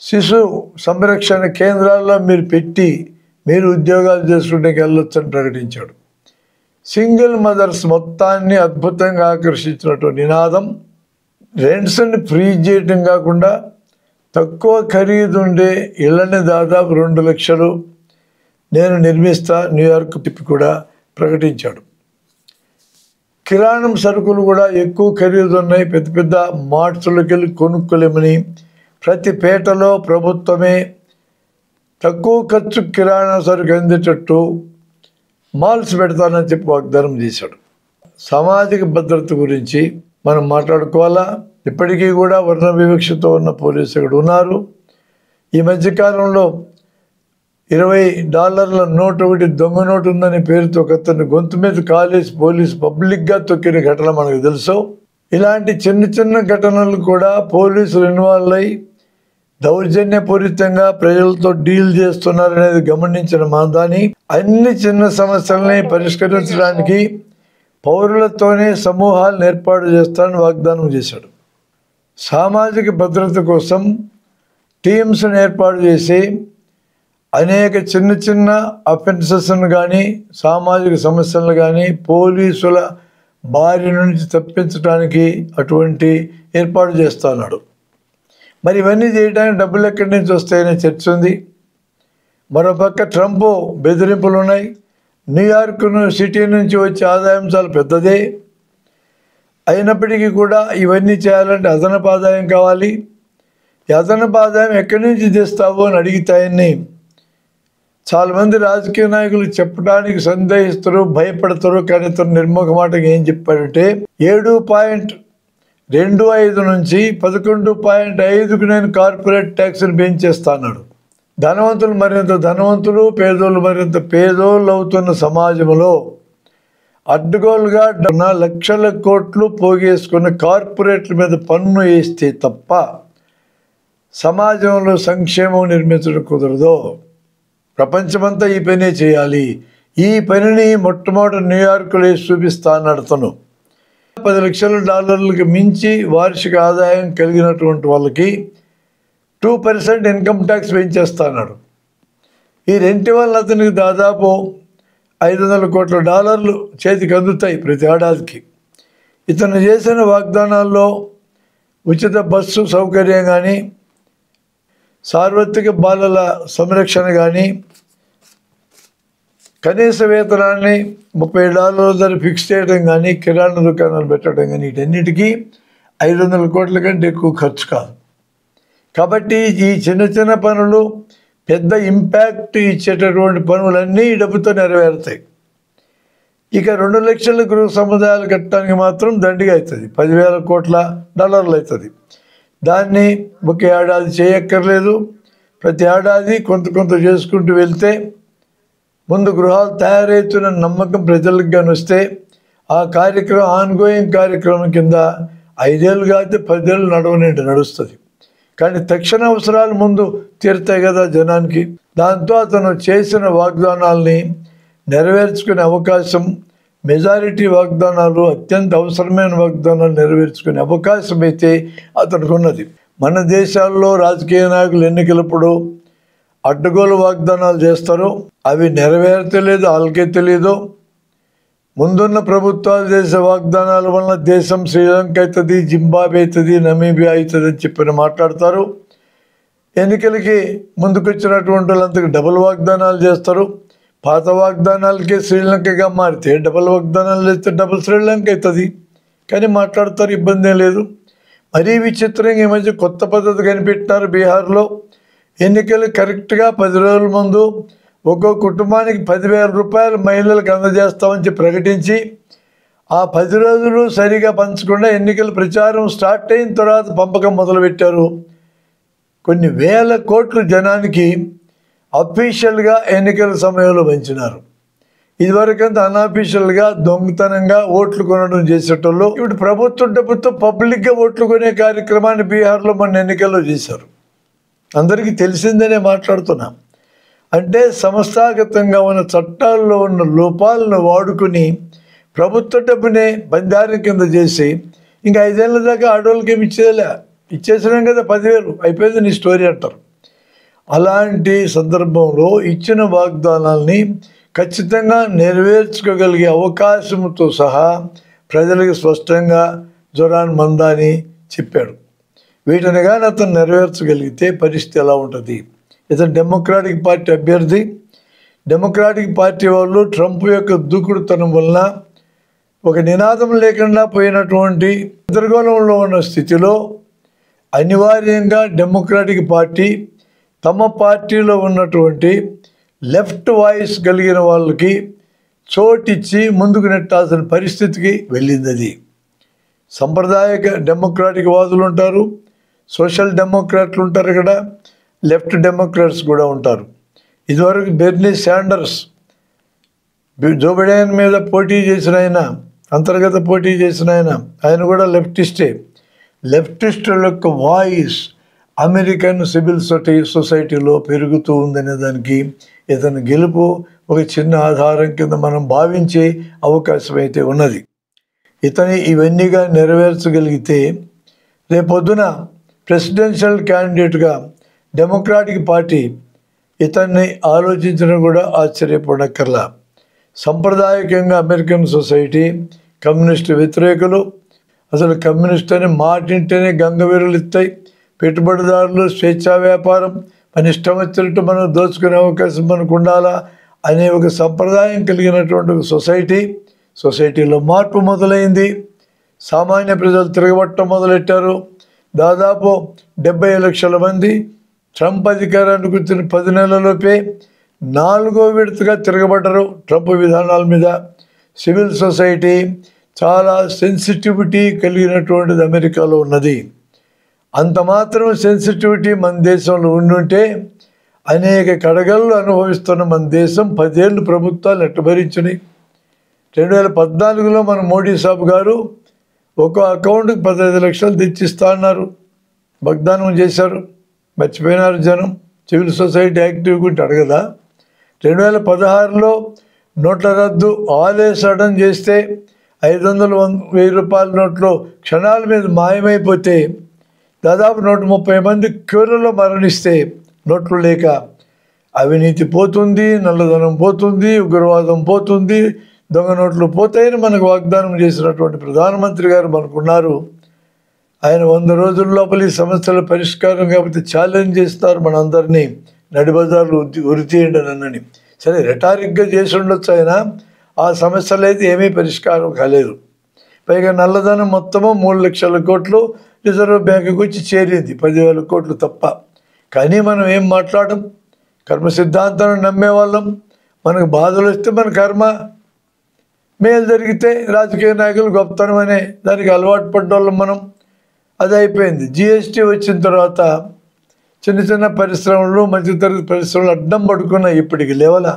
A: శిశు సంరక్షణ కేంద్రాల్లో మీరు పెట్టి మీరు ఉద్యోగాలు చేసుకుంటే వెళ్ళొచ్చని ప్రకటించాడు. సింగిల్ మదర్స్ మొత్తాన్ని అద్భుతంగా ఆకర్షించినటువంటి నినాదం. రెంట్స్ని ఫ్రీజ్ చేయటం కాకుండా తక్కువ ఖరీదు ఉండే ఇళ్ళని దాదాపు 2 లక్షలు నేను నిర్మిస్తా న్యూయార్క్ తిప్పి కూడా ప్రకటించాడు. కిరాణం సరుకులు కూడా ఎక్కువ ఖరీదు ఉన్నాయి, పెద్ద పెద్ద మార్ట్స్లోకి వెళ్ళి కొనుక్కోలేమని ప్రతి పేటలో ప్రభుత్వమే తక్కువ ఖర్చు కిరాణా సరుకు అందేటట్టు మాల్స్ పెడతానని చెప్పి వాగ్దానం చేశాడు. సామాజిక భద్రత గురించి మనం మాట్లాడుకోవాలా. ఇప్పటికీ కూడా వర్ణ వివక్షతో ఉన్న పోలీసులు ఇక్కడ ఉన్నారు. ఈ మధ్యకాలంలో $20 నోటు ఒకటి దొంగ నోటు ఉందని పేరుతో ఒకతను గొంతు మీద కాలేసి పోలీసు పబ్లిక్గా తొక్కిన ఘటన మనకు తెలుసు. ఇలాంటి చిన్న చిన్న ఘటనలు కూడా పోలీసులు ఇన్వాల్వ్ అయ్యి దౌర్జన్యపూరితంగా ప్రజలతో డీల్ చేస్తున్నారనేది గమనించిన మాందాని అన్ని చిన్న సమస్యల్ని పరిష్కరించడానికి పౌరులతోనే సమూహాలను ఏర్పాటు చేస్తానని వాగ్దానం చేశాడు. సామాజిక భద్రత కోసం టీమ్స్ని ఏర్పాటు చేసి అనేక చిన్న చిన్న అఫెన్సెస్ను కానీ సామాజిక సమస్యలను కానీ పోలీసుల బారి నుంచి తప్పించడానికి అటువంటి ఏర్పాటు చేస్తున్నాడు. మరి ఇవన్నీ చేయడానికి డబ్బులు ఎక్కడి నుంచి వస్తాయనే చర్చ ఉంది. మరోపక్క ట్రంప్ బెదిరింపులు ఉన్నాయి. న్యూయార్క్ సిటీ నుంచి వచ్చే ఆదాయం చాలా పెద్దదే. అయినప్పటికీ కూడా ఇవన్నీ చేయాలంటే అదనపు ఆదాయం కావాలి. ఈ అదనపు ఆదాయం ఎక్కడి నుంచి తెస్తావు అని అడిగితాయని చాలామంది రాజకీయ నాయకులు చెప్పడానికి సందేహిస్తారు, భయపడతారు. కానీ ఇతను నిర్ముఖమాటగా ఏం చెప్పాడంటే 7.25 నుంచి 11.5కు నేను కార్పొరేట్ ట్యాక్స్ని పెంచేస్తాన్నాడు. ధనవంతులు మరింత ధనవంతులు, పేదోళ్ళు మరింత పేదోళ్ళు అవుతున్న సమాజంలో అడ్డగోలుగా లక్షల కోట్లు పోగేసుకున్న కార్పొరేట్ల మీద పన్ను వేస్తే తప్ప సమాజంలో సంక్షేమం నిర్మించడం కుదరదు. ప్రపంచమంతా ఈ పనే చేయాలి. ఈ పనిని మొట్టమొదటి న్యూయార్క్లో వేసి చూపిస్తా అన్నాడు అతను. $10 లక్షల మించి వార్షిక ఆదాయం కలిగినటువంటి వాళ్ళకి 2% ఇన్కమ్ ట్యాక్స్ పెంచేస్తా అన్నాడు. ఈ రెంటి వల్ల అతనికి దాదాపు $500 కోట్ల చేతికి అందుతాయి ప్రతి ఏడాదికి. ఇతను చేసిన వాగ్దానాల్లో ఉచిత బస్సు సౌకర్యం కానీ, సార్వత్రిక బాలల సంరక్షణ కానీ, కనీస వేతనాన్ని $30 ధర ఫిక్స్ చేయడం కానీ, కిరాణా దుకాణాలు పెట్టడం కానీ, వీటన్నిటికీ 500 కోట్ల కంటే ఎక్కువ ఖర్చు కాదు. కాబట్టి ఈ చిన్న చిన్న పనులు పెద్ద ఇంపాక్ట్ ఇచ్చేటటువంటి పనులన్నీ ఈ డబ్బుతో నెరవేరుతాయి. ఇక 2 లక్షల గృహ సముదాయాలు కట్టడానికి మాత్రం దండిగా అవుతుంది, $10,000 కోట్ల అవుతుంది. దాన్ని ఒక ఏడాది చేయక్కర్లేదు. ప్రతి ఏడాది కొంత కొంత చేసుకుంటూ వెళ్తే ముందు గృహాలు తయారవుతున్న నమ్మకం ప్రజలకు కానీ వస్తే ఆ కార్యక్రమం ఆన్గోయింగ్ కార్యక్రమం కింద 5 ఏళ్ళు కాదు 10 ఏళ్ళు నడుస్తుంది. కానీ తక్షణ అవసరాలు ముందు తీరుతాయి కదా జనానికి. దాంతో అతను చేసిన వాగ్దానాల్ని నెరవేర్చుకునే అవకాశం, మెజారిటీ వాగ్దానాలు, అత్యంత అవసరమైన వాగ్దానాలు నెరవేర్చుకునే అవకాశం అయితే అతనికి ఉన్నది. మన దేశాల్లో రాజకీయ నాయకులు ఎన్నికలప్పుడు అడ్డగోలు వాగ్దానాలు చేస్తారు, అవి నెరవేర్చలేదు, వాళ్ళకే తెలీదు. ముందున్న ప్రభుత్వాలు చేసే వాగ్దానాల వలన దేశం శ్రీలంక అవుతుంది, జింబాబే అవుతుంది, నమీబియా అవుతుంది అని చెప్పి మాట్లాడతారు. ఎన్నికలకి ముందుకొచ్చినటువంటి వాళ్ళంతకు డబుల్ వాగ్దానాలు చేస్తారు. పాత వాగ్దానాలకే శ్రీలంకగా మారితే డబుల్ వాగ్దానాలు చేస్తే డబుల్ శ్రీలంక అవుతుంది. కానీ మాట్లాడతారు, ఇబ్బంది ఏం లేదు. మరీ విచిత్రంగా ఈ మధ్య కొత్త పద్ధతి కనిపెట్టినారు. బీహార్లో ఎన్నికలు కరెక్ట్గా 10 రోజుల ముందు ఒక్కో కుటుంబానికి ₹10,000 మహిళలకు అందజేస్తామని చెప్పి ప్రకటించి ఆ 10 రోజులు సరిగా పంచకుండా ఎన్నికల ప్రచారం స్టార్ట్ అయిన తర్వాత పంపకం మొదలుపెట్టారు. కొన్ని వేల కోట్లు జనానికి అఫీషియల్గా ఎన్నికల సమయంలో పంచినారు. ఇదివరకంతా అన్అఫీషియల్గా దొంగతనంగా ఓట్లు కొనడం చేసేటోళ్ళు ఇప్పుడు ప్రభుత్వం డబ్బుతో పబ్లిక్గా ఓట్లు కొనే కార్యక్రమాన్ని బీహార్లో మన ఎన్నికల్లో చేశారు. అందరికీ తెలిసిందనే మాట్లాడుతున్నాం. అంటే సంస్థాగతంగా ఉన్న చట్టాల్లో ఉన్న లోపాలను వాడుకుని ప్రభుత్వ డబ్బునే బంగారం కింద చేసి ఇంకా 5 ఏళ్ళ దాకా ఆడవాళ్ళకి ఏమి ఇచ్చేసినాం కదా, 10,000 అయిపోయింది నీ స్టోరీ అంటారు. అలాంటి సందర్భంలో ఇచ్చిన వాగ్దానాల్ని ఖచ్చితంగా నెరవేర్చుకోగలిగే అవకాశంతో సహా ప్రజలకు స్పష్టంగా జొరాన్ మందాని చెప్పాడు. వీటిని కానీ అతను నెరవేర్చగలిగితే పరిస్థితి ఎలా ఉంటుంది? ఇతను డెమోక్రాటిక్ పార్టీ అభ్యర్థి. డెమోక్రాటిక్ పార్టీ వాళ్ళు ట్రంప్ యొక్క దూకుడుతనం వలన ఒక నినాదం లేకుండా పోయినటువంటి గందరగోళంలో ఉన్న స్థితిలో అనివార్యంగా డెమోక్రాటిక్ పార్టీ తమ పార్టీలో ఉన్నటువంటి లెఫ్ట్ వాయిస్ కలిగిన వాళ్ళకి చోటిచ్చి ముందుకు నెట్టాల్సిన పరిస్థితికి వెళ్ళింది. అది సంప్రదాయక డెమోక్రాటిక్ వాదులు ఉంటారు, సోషల్ డెమోక్రాట్లు ఉంటారు, ఇక్కడ లెఫ్ట్ డెమోక్రాట్స్ కూడా ఉంటారు. ఇదివరకు బెర్నీ శాండర్స్ జో బైడెన్ మీద పోటీ చేసిన ఆయన, అంతర్గత పోటీ చేసిన ఆయన కూడా లెఫ్టిస్టే. లెఫ్టిస్టుల యొక్క వాయిస్ అమెరికన్ సివిల్ సొసైటీలో పెరుగుతూ ఉందనే దానికి ఇతని గెలుపు ఒక చిన్న ఆధారం కింద మనం భావించే అవకాశం అయితే ఉన్నది. ఇతని ఇవన్నీగా నెరవేర్చగలిగితే రేపొద్దున ప్రెసిడెన్షియల్ క్యాండిడేట్గా డెమోక్రాటిక్ పార్టీ ఇతన్ని ఆలోచించడం కూడా ఆశ్చర్యపడక్కర్లా. సంప్రదాయకంగా అమెరికన్ సొసైటీ కమ్యూనిస్టు వ్యతిరేకులు, అసలు కమ్యూనిస్ట్ అని మాటింటేనే గంగవీరులు ఇస్తాయి, పెట్టుబడిదారులు, స్వేచ్ఛా వ్యాపారం, మన ఇష్టం వచ్చినట్టు మనం దోచుకునే అవకాశం మనకు ఉండాలా అనే ఒక సంప్రదాయం కలిగినటువంటి ఒక సొసైటీలో మార్పు మొదలైంది. సామాన్య ప్రజలు తిరగబట్టడం మొదలెట్టారు. దాదాపు 70 లక్షల మంది ట్రంప్ అధికారానికి వచ్చిన 10 నెలలలోపే 4వ విడతగా తిరగబడ్డారు ట్రంప్ విధానాల మీద. సివిల్ సొసైటీ చాలా సెన్సిటివిటీ కలిగినటువంటిది అమెరికాలో ఉన్నది. అంత మాత్రం సెన్సిటివిటీ మన దేశంలో ఉండుంటే అనేక కడగళ్ళు అనుభవిస్తున్న మన దేశం 10 ఏళ్ళు ప్రభుత్వాలు ఎట్టభరించినాయి. 2014లో మన మోడీ సాబ్ గారు ఒక అకౌంట్కి 15 లక్షలు తెచ్చిస్తా అన్నారు, వాగ్దానం చేశారు. మర్చిపోయినారు జనం. సివిల్ సొసైటీ యాక్టివ్గా ఉంటే అడగదా? 2016లో నోట్ల రద్దు ఆలే సడన్ చేస్తే 500, 1000 రూపాయల నోట్లు క్షణాల మీద మాయమైపోతే దాదాపు 130 మంది క్యూరలో మరణిస్తే నోట్లు లేక అవినీతి పోతుంది, నల్లధనం పోతుంది, ఉగ్రవాదం పోతుంది, దొంగ నోట్లు పోతాయని మనకు వాగ్దానం చేసినటువంటి ప్రధానమంత్రి గారు మనకున్నారు. ఆయన 100 రోజుల లోపల ఈ సమస్యల పరిష్కారం కాబట్టి ఛాలెంజ్ చేస్తారు మనందరినీ, నడిబజార్లు ఉరి తీయండి నన్నని. సరే రెటారిక్గా చేసి ఉండొచ్చు, ఆయన ఆ సమస్యలు అయితే ఏమీ పరిష్కారం కాలేదు. పైగా నల్లధనం మొత్తము 3 లక్షల కోట్లు రిజర్వ్ బ్యాంకుకి వచ్చి చేరింది, 10,000 కోట్లు తప్ప. కానీ మనం ఏం మాట్లాడడం, కర్మ సిద్ధాంతాన్ని నమ్మేవాళ్ళం. మనకు బాధలు వస్తే మన కర్మ, మేలు జరిగితే రాజకీయ నాయకులు గొప్పతనం అనే దానికి అలవాటు పడ్డోళ్ళం మనం. అది అయిపోయింది. జిఎస్టీ వచ్చిన తర్వాత చిన్న చిన్న పరిశ్రమలు, మధ్యతరగతి పరిశ్రమలు అడ్డం పడుకున్నాయి. ఇప్పటికి లేవల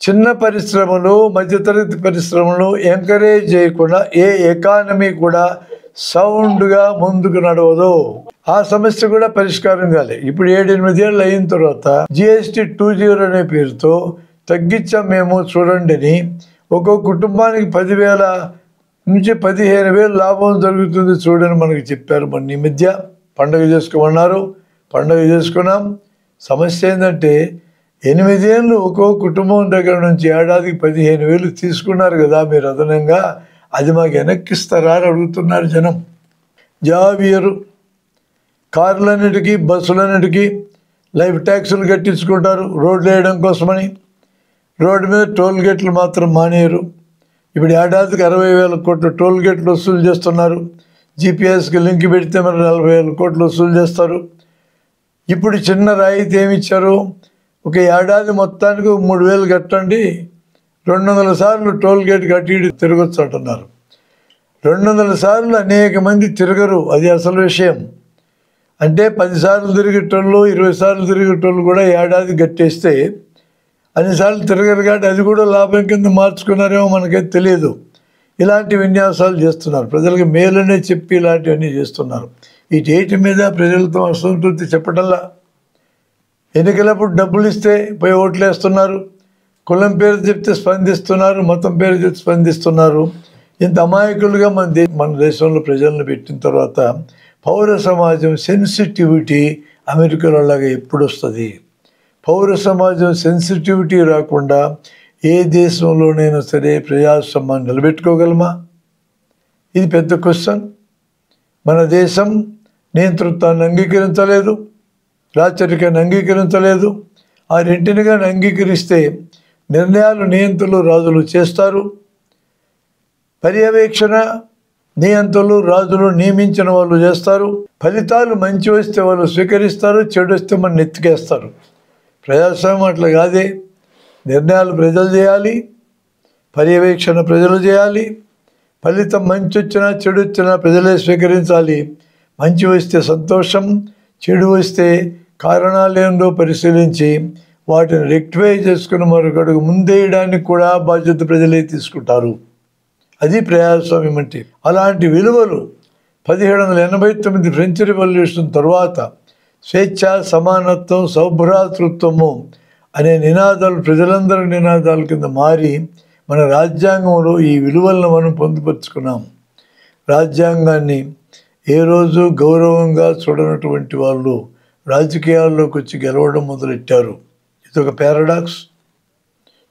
A: చిన్న పరిశ్రమలు, మధ్యతరగతి పరిశ్రమలు ఎంకరేజ్ చేయకుండా ఏ ఎకానమీ కూడా సౌండ్గా ముందుకు నడవదు. ఆ సమస్య కూడా పరిష్కారం కాలే. ఇప్పుడు 7-8 ఏళ్ళు అయిన తర్వాత జిఎస్టీ 2.0 అనే పేరుతో తగ్గించాం మేము చూడండి అని ఒక్కొక్క కుటుంబానికి 10,000 నుంచి 15,000 లాభం జరుగుతుంది చూడని మనకు చెప్పారు. మన ఈ మధ్య పండుగ చేసుకోమన్నారు, పండుగ చేసుకున్నాం. సమస్య ఏంటంటే 8 ఏళ్ళు ఒక్కో కుటుంబం దగ్గర నుంచి ఏడాదికి 15,000 తీసుకున్నారు కదా మీరు అదనంగా, అది మాకు వెనక్కిస్తారా అని అడుగుతున్నారు జనం. జవాబు ఇయ్యరు. కార్లన్నిటికీ, బస్సులన్నిటికీ లైఫ్ ట్యాక్సులు కట్టించుకుంటారు రోడ్లు వేయడం కోసమని. రోడ్డు మీద టోల్ గేట్లు మాత్రం మానేయరు. ఇప్పుడు ఏడాదికి 60,000 కోట్ల టోల్ గేట్లు వసూలు చేస్తున్నారు. జీపీఎస్కి లింక్ పెడితే మరి 40,000 కోట్లు వసూలు చేస్తారు. ఇప్పుడు చిన్న రాయితీ ఏమిచ్చారు, ఒక ఏడాది మొత్తానికి 3,000 కట్టండి, 200 సార్లు టోల్ గేట్ కట్టి తిరగొచ్చు అంటున్నారు. 200 సార్లు అనేక మంది తిరగరు, అది అసలు విషయం. అంటే 10 సార్లు తిరిగేటోళ్ళు, 20 సార్లు తిరిగేటోళ్ళు కూడా ఏడాది కట్టేస్తే అన్నిసార్లు తిరగరు కాబట్టి అది కూడా లాభం కింద మార్చుకున్నారేమో మనకైతే తెలియదు. ఇలాంటి విన్యాసాలు చేస్తున్నారు, ప్రజలకు మేలనే చెప్పి ఇలాంటివన్నీ చేస్తున్నారు. వీటి మీద ప్రజలతో అసంతృప్తి చెప్పటంలా. ఎన్నికలప్పుడు డబ్బులు ఇస్తే పోయి ఓట్లు వేస్తున్నారు, కులం పేరు చెప్తే స్పందిస్తున్నారు, మతం పేరు చెప్తే స్పందిస్తున్నారు. ఇంత అమాయకులుగా మన దేశంలో ప్రజలను పెట్టిన తర్వాత పౌర సమాజం సెన్సిటివిటీ అమెరికాలో లాగా ఎప్పుడు వస్తుంది? పౌర సమాజం సెన్సిటివిటీ రాకుండా ఏ దేశంలోనైనా సరే ప్రజాస్వామ్యాన్ని నిలబెట్టుకోగలమా? ఇది పెద్ద క్వశ్చన్. మన దేశం నియంతృత్వాన్ని అంగీకరించలేదు, రాచరికాన్ని అంగీకరించలేదు. ఆ రెంటిని కానీ అంగీకరిస్తే నిర్ణయాలు నియంత్రణలు రాజులు చేస్తారు, పర్యవేక్షణ నియంత్రణలు రాజులు నియమించిన వాళ్ళు చేస్తారు. ఫలితాలు మంచి వస్తే వాళ్ళు స్వీకరిస్తారు, చెడు వస్తే మన ఎత్తికేస్తారు. ప్రజాస్వామ్యం అట్లా కాదే. నిర్ణయాలు ప్రజలు చేయాలి, పర్యవేక్షణ ప్రజలు చేయాలి, ఫలితం మంచి వచ్చినా చెడు వచ్చినా ప్రజలే స్వీకరించాలి. మంచి వస్తే సంతోషం, చెడు వస్తే కారణాలు ఏందో పరిశీలించి వాటిని రెక్టిఫై చేసుకుని మరొకడుగు ముందేయడానికి కూడా బాధ్యత ప్రజలే తీసుకుంటారు. అది ప్రజాస్వామ్యం అంటే. అలాంటి విలువలు 1789 ఫ్రెంచ్ రెవల్యూషన్ తర్వాత స్వేచ్ఛ, సమానత్వం, సౌభ్రాతృత్వము అనే నినాదాలు ప్రజలందరి నినాదాల కింద మారి మన రాజ్యాంగంలో ఈ విలువలను మనం పొందుపరుచుకున్నాం. రాజ్యాంగాన్ని ఏ రోజు గౌరవంగా చూడనటువంటి వాళ్ళు రాజకీయాల్లోకి వచ్చి గెలవడం మొదలెట్టారు. ఇదొక పారాడాక్స్.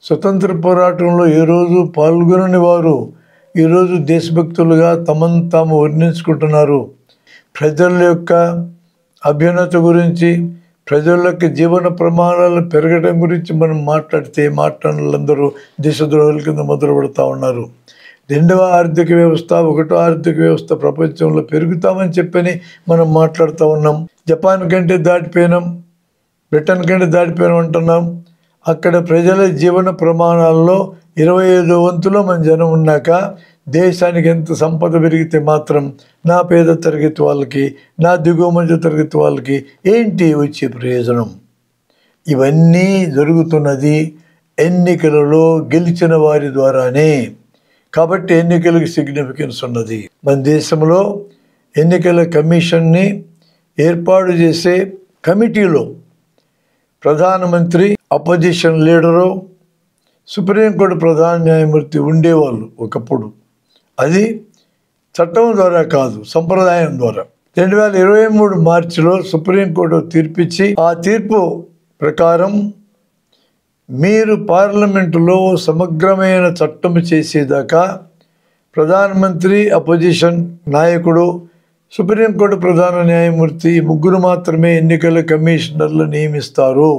A: స్వతంత్ర పోరాటంలో ఏ రోజు పాల్గొనని వారు ఈరోజు దేశభక్తులుగా తమను తాము వర్ణించుకుంటున్నారు. ప్రజల యొక్క అభ్యున్నతి గురించి, ప్రజల యొక్క జీవన ప్రమాణాలు పెరగడం గురించి మనం మాట్లాడితే మాట్లాడాలందరూ దేశద్రోహుల కింద మొదలుపెడతా ఉన్నారు. రెండవ ఆర్థిక వ్యవస్థ, ఒకటో ఆర్థిక వ్యవస్థ ప్రపంచంలో పెరుగుతామని చెప్పని మనం మాట్లాడుతూ ఉన్నాం. జపాన్ కంటే దాటిపోయినాం, బ్రిటన్ కంటే దాటిపోయినాం అంటున్నాం. అక్కడ ప్రజల జీవన ప్రమాణాల్లో 25 వంతులో మన జనం ఉన్నాక దేశానికి ఎంత సంపద పెరిగితే మాత్రం నా పేద తరగతి వాళ్ళకి, నా దిగువ మధ్య తరగతి వాళ్ళకి ఏంటి వచ్చే ప్రయోజనం? ఇవన్నీ జరుగుతున్నది ఎన్నికలలో గెలిచిన వారి ద్వారానే. కాబట్టి ఎన్నికలకు సిగ్నిఫికెన్స్ ఉన్నది. మన దేశంలో ఎన్నికల కమిషన్ని ఏర్పాటు చేసే కమిటీలో ప్రధానమంత్రి, అపోజిషన్ లీడరు, సుప్రీంకోర్టు ప్రధాన న్యాయమూర్తి ఉండేవాళ్ళు ఒకప్పుడు. అది చట్టం ద్వారా కాదు, సంప్రదాయం ద్వారా. 2023 మార్చిలో సుప్రీంకోర్టు తీర్పిచ్చి, ఆ తీర్పు ప్రకారం మీరు పార్లమెంటులో సమగ్రమైన చట్టం చేసేదాకా ప్రధానమంత్రి, అపోజిషన్ నాయకుడు, సుప్రీంకోర్టు ప్రధాన న్యాయమూర్తి ముగ్గురు మాత్రమే ఎన్నికల కమిషనర్లు నియమిస్తారు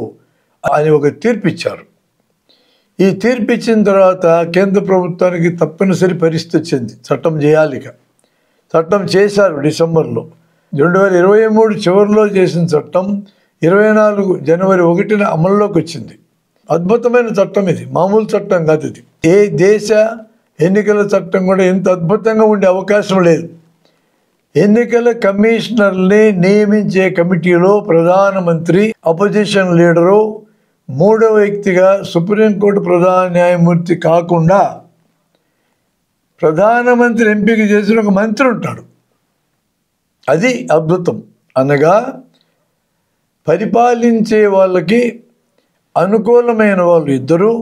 A: అని ఒక తీర్పు ఇచ్చారు. ఈ తీర్పు ఇచ్చిన తర్వాత కేంద్ర ప్రభుత్వానికి తప్పనిసరి పరిస్థితి వచ్చింది, చట్టం చేయాలి. చట్టం చేశారు డిసెంబర్లో. 2023 చివరిలో చేసిన చట్టం 24 జనవరి 1న అమల్లోకి వచ్చింది. అద్భుతమైన చట్టం ఇది, మామూలు చట్టం కాదు ఇది. ఏ దేశ ఎన్నికల చట్టం కూడా ఇంత అద్భుతంగా ఉండే అవకాశం లేదు. ఎన్నికల కమిషనర్ని నియమించే కమిటీలో ప్రధానమంత్రి, అపోజిషన్ లీడరు, మూడవ వ్యక్తిగా సుప్రీంకోర్టు ప్రధాన న్యాయమూర్తి కాకుండా ప్రధానమంత్రి ఎంపిక చేసిన ఒక మంత్రి ఉంటాడు. అది అద్భుతం. అనగా పరిపాలించే వాళ్ళకి అనుకూలమైన వాళ్ళు ఇద్దరు,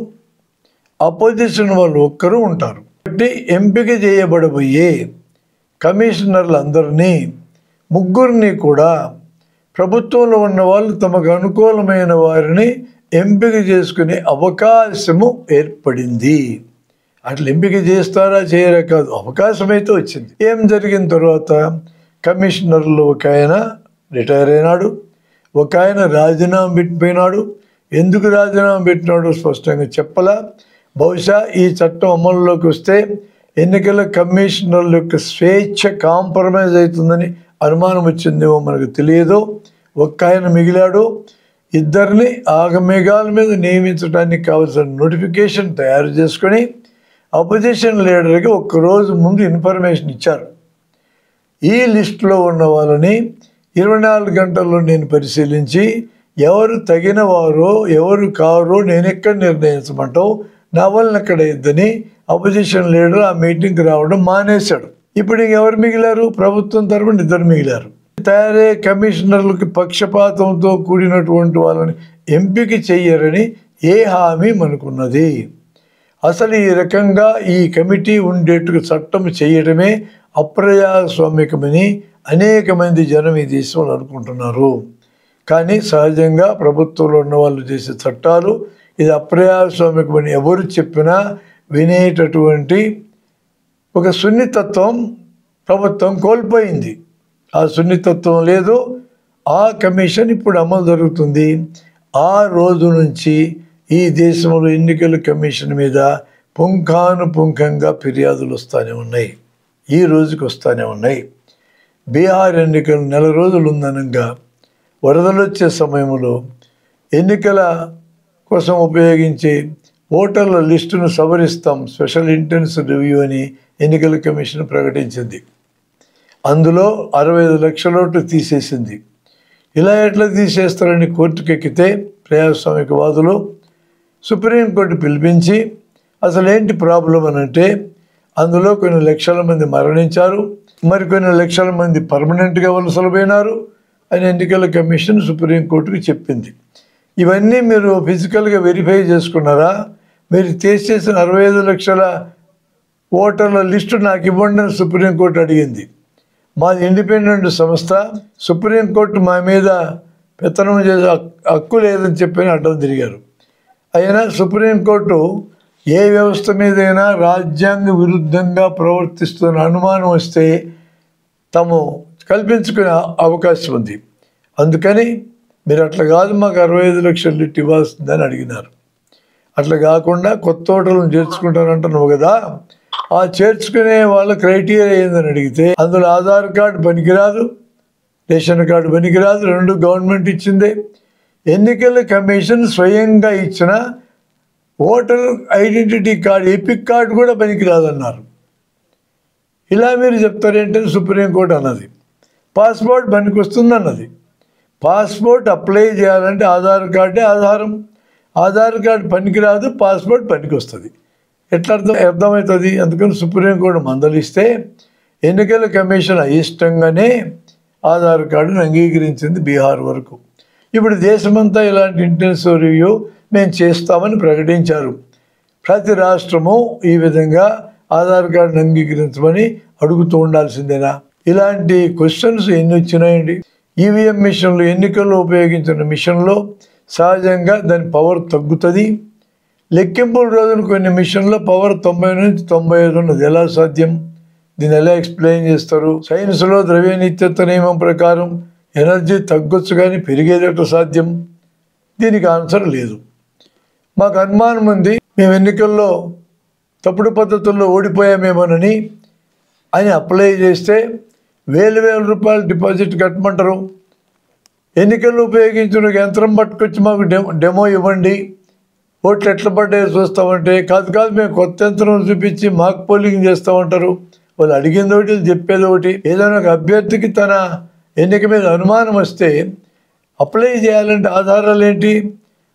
A: అపోజిషన్ వాళ్ళు ఒక్కరు ఉంటారు. కాబట్టి ఎంపిక చేయబడబోయే కమిషనర్లందరినీ, ముగ్గురిని కూడా ప్రభుత్వంలో ఉన్న వాళ్ళు తమకు అనుకూలమైన వారిని ఎంపిక చేసుకునే అవకాశము ఏర్పడింది. అట్లా ఎంపిక చేస్తారా చేయరా కాదు, అవకాశం అయితే వచ్చింది. ఏం జరిగిన తర్వాత కమిషనర్లు ఒక ఆయన రిటైర్ అయినాడు, ఒక ఆయన రాజీనామా పెట్టిపోయినాడు. ఎందుకు రాజీనామా పెట్టినాడు స్పష్టంగా చెప్పలా. బహుశా ఈ చట్టం అమల్లోకి వస్తే ఎన్నికల కమిషనర్ల యొక్క స్వేచ్ఛ కాంప్రమైజ్ అవుతుందని అనుమానం వచ్చిందేమో మనకు తెలియదు. ఒక్క ఆయన మిగిలాడు. ఇద్దరిని ఆగమేఘాల మీద నియమించడానికి కావాల్సిన నోటిఫికేషన్ తయారు చేసుకొని అపోజిషన్ లీడర్కి ఒక్కరోజు ముందు ఇన్ఫర్మేషన్ ఇచ్చారు. ఈ లిస్టులో ఉన్న వాళ్ళని 24 గంటల్లో నేను పరిశీలించి ఎవరు తగిన వారో ఎవరు కారో నేను ఎక్కడ నిర్ణయించమంటావు, నా వలన ఎక్కడ ఇద్దని అపోజిషన్ లీడర్ ఆ మీటింగ్కి రావడం మానేశాడు. ఇప్పుడు ఇంకెవరు మిగిలారు? ప్రభుత్వం తరపున ఇద్దరు మిగిలారు. తయారయ్యే కమిషనర్లకి పక్షపాతంతో కూడినటువంటి వాళ్ళని ఎంపిక చెయ్యరని ఏ హామీ మనకున్నది? అసలు ఈ రకంగా ఈ కమిటీ ఉండేట్టుగా చట్టం చేయడమే అప్రజాస్వామికమని అనేక మంది జనం ఈ దేశంలో అనుకుంటున్నారు. కానీ సహజంగా ప్రభుత్వంలో ఉన్న వాళ్ళు చేసే చట్టాలు ఇది అప్రజాస్వామికమని ఎవరు చెప్పినా వినేటటువంటి ఒక సున్నితత్వం ప్రభుత్వం కోల్పోయింది. ఆ సున్నితత్వం లేదు. ఆ కమిషన్ ఇప్పుడు అమలు జరుగుతుంది. ఆ రోజు నుంచి ఈ దేశంలో ఎన్నికల కమిషన్ మీద పుంఖానుపుంఖంగా ఫిర్యాదులు వస్తూనే ఉన్నాయి. ఈ రోజుకి వస్తూనే ఉన్నాయి. బీహార్ ఎన్నికలు నెల రోజులు ఉందనగా వరదలు వచ్చే సమయంలో ఎన్నికల కోసం ఉపయోగించే ఓటర్ల లిస్టును సవరిస్తాం, స్పెషల్ ఇంటెన్సివ్ రివ్యూ అని ఎన్నికల కమిషన్ ప్రకటించింది. అందులో 65 లక్షల ఓట్లు తీసేసింది. ఇలా ఎట్లా తీసేస్తారని కోర్టుకు ఎక్కితే ప్రజాస్వామికవాదులు సుప్రీంకోర్టు పిలిపించి అసలు ఏంటి ప్రాబ్లం అని అంటే అందులో కొన్ని లక్షల మంది మరణించారు, మరికొన్ని లక్షల మంది పర్మనెంట్గా వలసలు పోయినారు అని ఎన్నికల కమిషన్ సుప్రీంకోర్టుకు చెప్పింది. ఇవన్నీ మీరు ఫిజికల్గా వెరిఫై చేసుకున్నారా? మీరు తీసేసిన 65 లక్షల ఓటర్ల లిస్టు నాకు ఇవ్వండి అని సుప్రీంకోర్టు అడిగింది. మాది ఇండిపెండెంట్ సంస్థ, సుప్రీంకోర్టు మా మీద పెత్తనం చేసే హక్కు లేదని చెప్పని అడ్డం తిరిగారు. అయినా సుప్రీంకోర్టు ఏ వ్యవస్థ మీదైనా రాజ్యాంగ విరుద్ధంగా ప్రవర్తిస్తున్న అనుమానం వస్తే తాము కల్పించుకునే అవకాశం ఉంది. అందుకని మీరు అట్లా కాదు, మాకు 65 లక్షల లిట్ ఇవ్వాల్సిందని అడిగినారు. అట్లా కాకుండా కొత్త ఓటర్లను చేర్చుకుంటానంటున్నావు కదా, ఆ చేర్చుకునే వాళ్ళ క్రైటీరియా ఏందని అడిగితే అందులో ఆధార్ కార్డు పనికిరాదు, రేషన్ కార్డు పనికిరాదు, రెండు గవర్నమెంట్ ఇచ్చిందే. ఎన్నికల కమిషన్ స్వయంగా ఇచ్చిన voter identity card, epic card కూడా పనికిరాదన్నారు. ఇలా మీరు చెప్తారేంటని సుప్రీంకోర్టు అన్నది. పాస్పోర్ట్ పనికి వస్తుందన్నది. పాస్పోర్ట్ అప్లై చేయాలంటే ఆధార్ కార్డే ఆధారం. ఆధార్ కార్డు పనికిరాదు, పాస్పోర్ట్ పనికి వస్తుంది. ఎట్లా అర్థమవుతుంది? అందుకని సుప్రీంకోర్టు మందలిస్తే ఎన్నికల కమిషన్ అయిష్టంగానే ఆధార్ కార్డును అంగీకరించింది బీహార్ వరకు. ఇప్పుడు దేశమంతా ఇలాంటి ఇంటెన్సివ్ రివ్యూ మేము చేస్తామని ప్రకటించారు. ప్రతి రాష్ట్రము ఈ విధంగా ఆధార్ కార్డును అంగీకరించమని అడుగుతూ ఉండాల్సిందేనా? ఇలాంటి క్వశ్చన్స్ ఎన్ని వచ్చినాయండి. ఈవీఎం మిషన్లు, ఎన్నికల్లో ఉపయోగించిన మిషన్లో సహజంగా దాని పవర్ తగ్గుతుంది. లెక్కింపుల రోజున కొన్ని మిషన్లో పవర్ 90 నుంచి 95 ఉన్నది. ఎలా సాధ్యం? దీన్ని ఎలా ఎక్స్ప్లెయిన్ చేస్తారు? సైన్స్లో ద్రవ్య నిత్యత్వ నియమం ప్రకారం ఎనర్జీ తగ్గొచ్చు కానీ పెరిగేదట సాధ్యం? దీనికి ఆన్సర్ లేదు. మాకు అనుమానం ఉంది, మేము ఎన్నికల్లో తప్పుడు పద్ధతుల్లో ఓడిపోయామేమోనని అని అప్లై చేస్తే వేల రూపాయలు డిపాజిట్ కట్టమంటారు. ఎన్నికల్లో ఉపయోగించిన యంత్రం పట్టుకొచ్చి మాకు డెమో ఇవ్వండి, ఓట్లు ఎట్లా పడ్డాయో చూస్తామంటే కాదు మేము కొత్త యంత్రం చూపించి మాకు పోలింగ్ చేస్తామంటారు. వాళ్ళు అడిగింది ఒకటి, వాళ్ళు చెప్పేది ఒకటి. ఏదైనా ఒక అభ్యర్థికి తన ఎన్నిక మీద అనుమానం వస్తే అప్లై చేయాలంటే ఆధారాలు ఏంటి?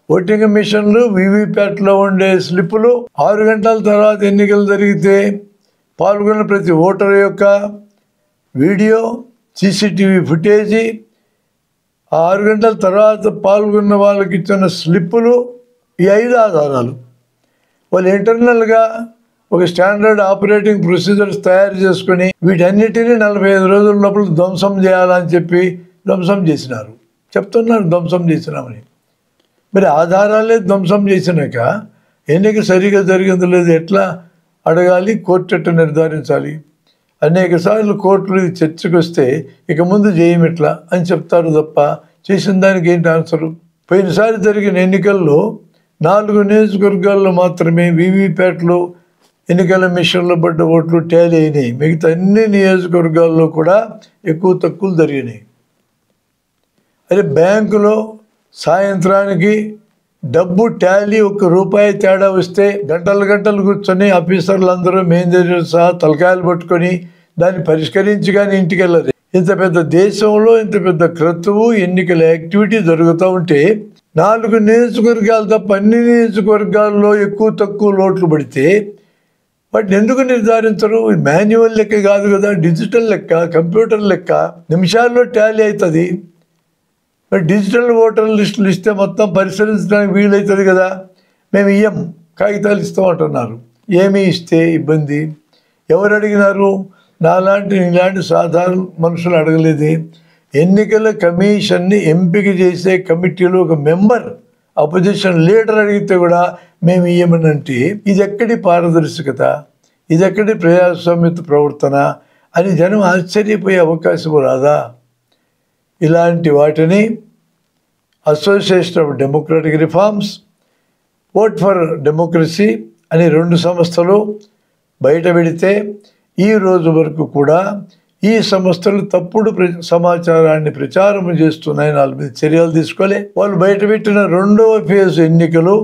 A: ఓటింగ్ మిషన్లు, వీవీప్యాట్లో ఉండే స్లిప్పులు, 6 గంటల తర్వాత ఎన్నికలు జరిగితే పాల్గొన్న ప్రతి ఓటర్ యొక్క వీడియో, సీసీటీవీ ఫుటేజీ, 6 గంటల తర్వాత పాల్గొన్న వాళ్ళకి ఇచ్చిన స్లిప్పులు, ఈ 5 ఆధారాలు. వాళ్ళు ఇంటర్నల్గా ఒక స్టాండర్డ్ ఆపరేటింగ్ ప్రొసీజర్స్ తయారు చేసుకుని వీటన్నిటినీ 45 రోజుల లోపల ధ్వంసం చేయాలని చెప్పి ధ్వంసం చేసినారు. చెప్తున్నారు ధ్వంసం చేసినామని. మరి ఆధారాలే ధ్వంసం చేసినాక ఎన్నిక సరిగా జరిగిందో లేదు ఎట్లా అడగాలి? కోర్టు ఎట్లా నిర్ధారించాలి? అనేక సార్లు కోర్టులు ఇది చర్చకు వస్తే ఇక ముందు చేయమిట్లా అని చెప్తారు తప్ప చేసిన దానికి ఏంటి ఆన్సరు? పోయినసారి జరిగిన ఎన్నికల్లో 4 నియోజకవర్గాల్లో మాత్రమే వీవీప్యాట్లో ఎన్నికల మిషన్లో పడ్డ ఓట్లు టాలీ అయినాయి. మిగతా అన్ని నియోజకవర్గాల్లో కూడా ఎక్కువ తక్కువలు జరిగినాయి. అదే బ్యాంకులో సాయంత్రానికి డబ్బు టాలీ ₹1 తేడా వస్తే గంటలు కూర్చొని ఆఫీసర్లు అందరూ మేనేజర్ సహా తలకాయలు పట్టుకొని దాన్ని పరిష్కరించి కానీ ఇంటికి వెళ్ళరు. ఇంత పెద్ద దేశంలో ఇంత పెద్ద క్రతువు ఎన్నికల యాక్టివిటీ జరుగుతూ ఉంటే 4 నియోజకవర్గాలు తప్ప అన్ని నియోజకవర్గాల్లో ఎక్కువ తక్కువ ఓట్లు పడితే వాటిని ఎందుకు నిర్ధారించరు? మాన్యువల్ లెక్క కాదు కదా, డిజిటల్ లెక్క, కంప్యూటర్ లెక్క, నిమిషాల్లో టాలీ అవుతుంది. మరి డిజిటల్ ఓటర్ లిస్టులు ఇస్తే మొత్తం పరిశీలించడానికి వీలవుతుంది కదా. మేము ఇయ్యం, కాగితాలు ఇస్తామంటున్నారు. ఏమి ఇస్తే ఇబ్బంది? ఎవరు అడిగినారు? ఇలాంటి సాధారణ మనుషులు అడగలేదు. ఎన్నికల కమిషన్ని ఎంపిక చేసే కమిటీలో ఒక మెంబర్ అపోజిషన్ లీడర్ అడిగితే కూడా మేము ఇయ్యమనంటే ఇది ఎక్కడి పారదర్శకత, ఇది ఎక్కడి ప్రజాస్వామ్యత ప్రవర్తన అని జనం ఆశ్చర్యపోయే అవకాశం రాదా? ఇలాంటి వాటిని association of democratic reforms, vote for democracy అని 2 సంస్థలు బయట పెడితే ఈ రోజు వరకు కూడా ఈ సంస్థలు తప్పుడు సమాచారాన్ని ప్రచారం చేస్తున్నాయని వాళ్ళ మీద చర్యలు తీసుకోలే. వాళ్ళు బయటపెట్టిన 2వ ఫేజ్ ఎన్నికలు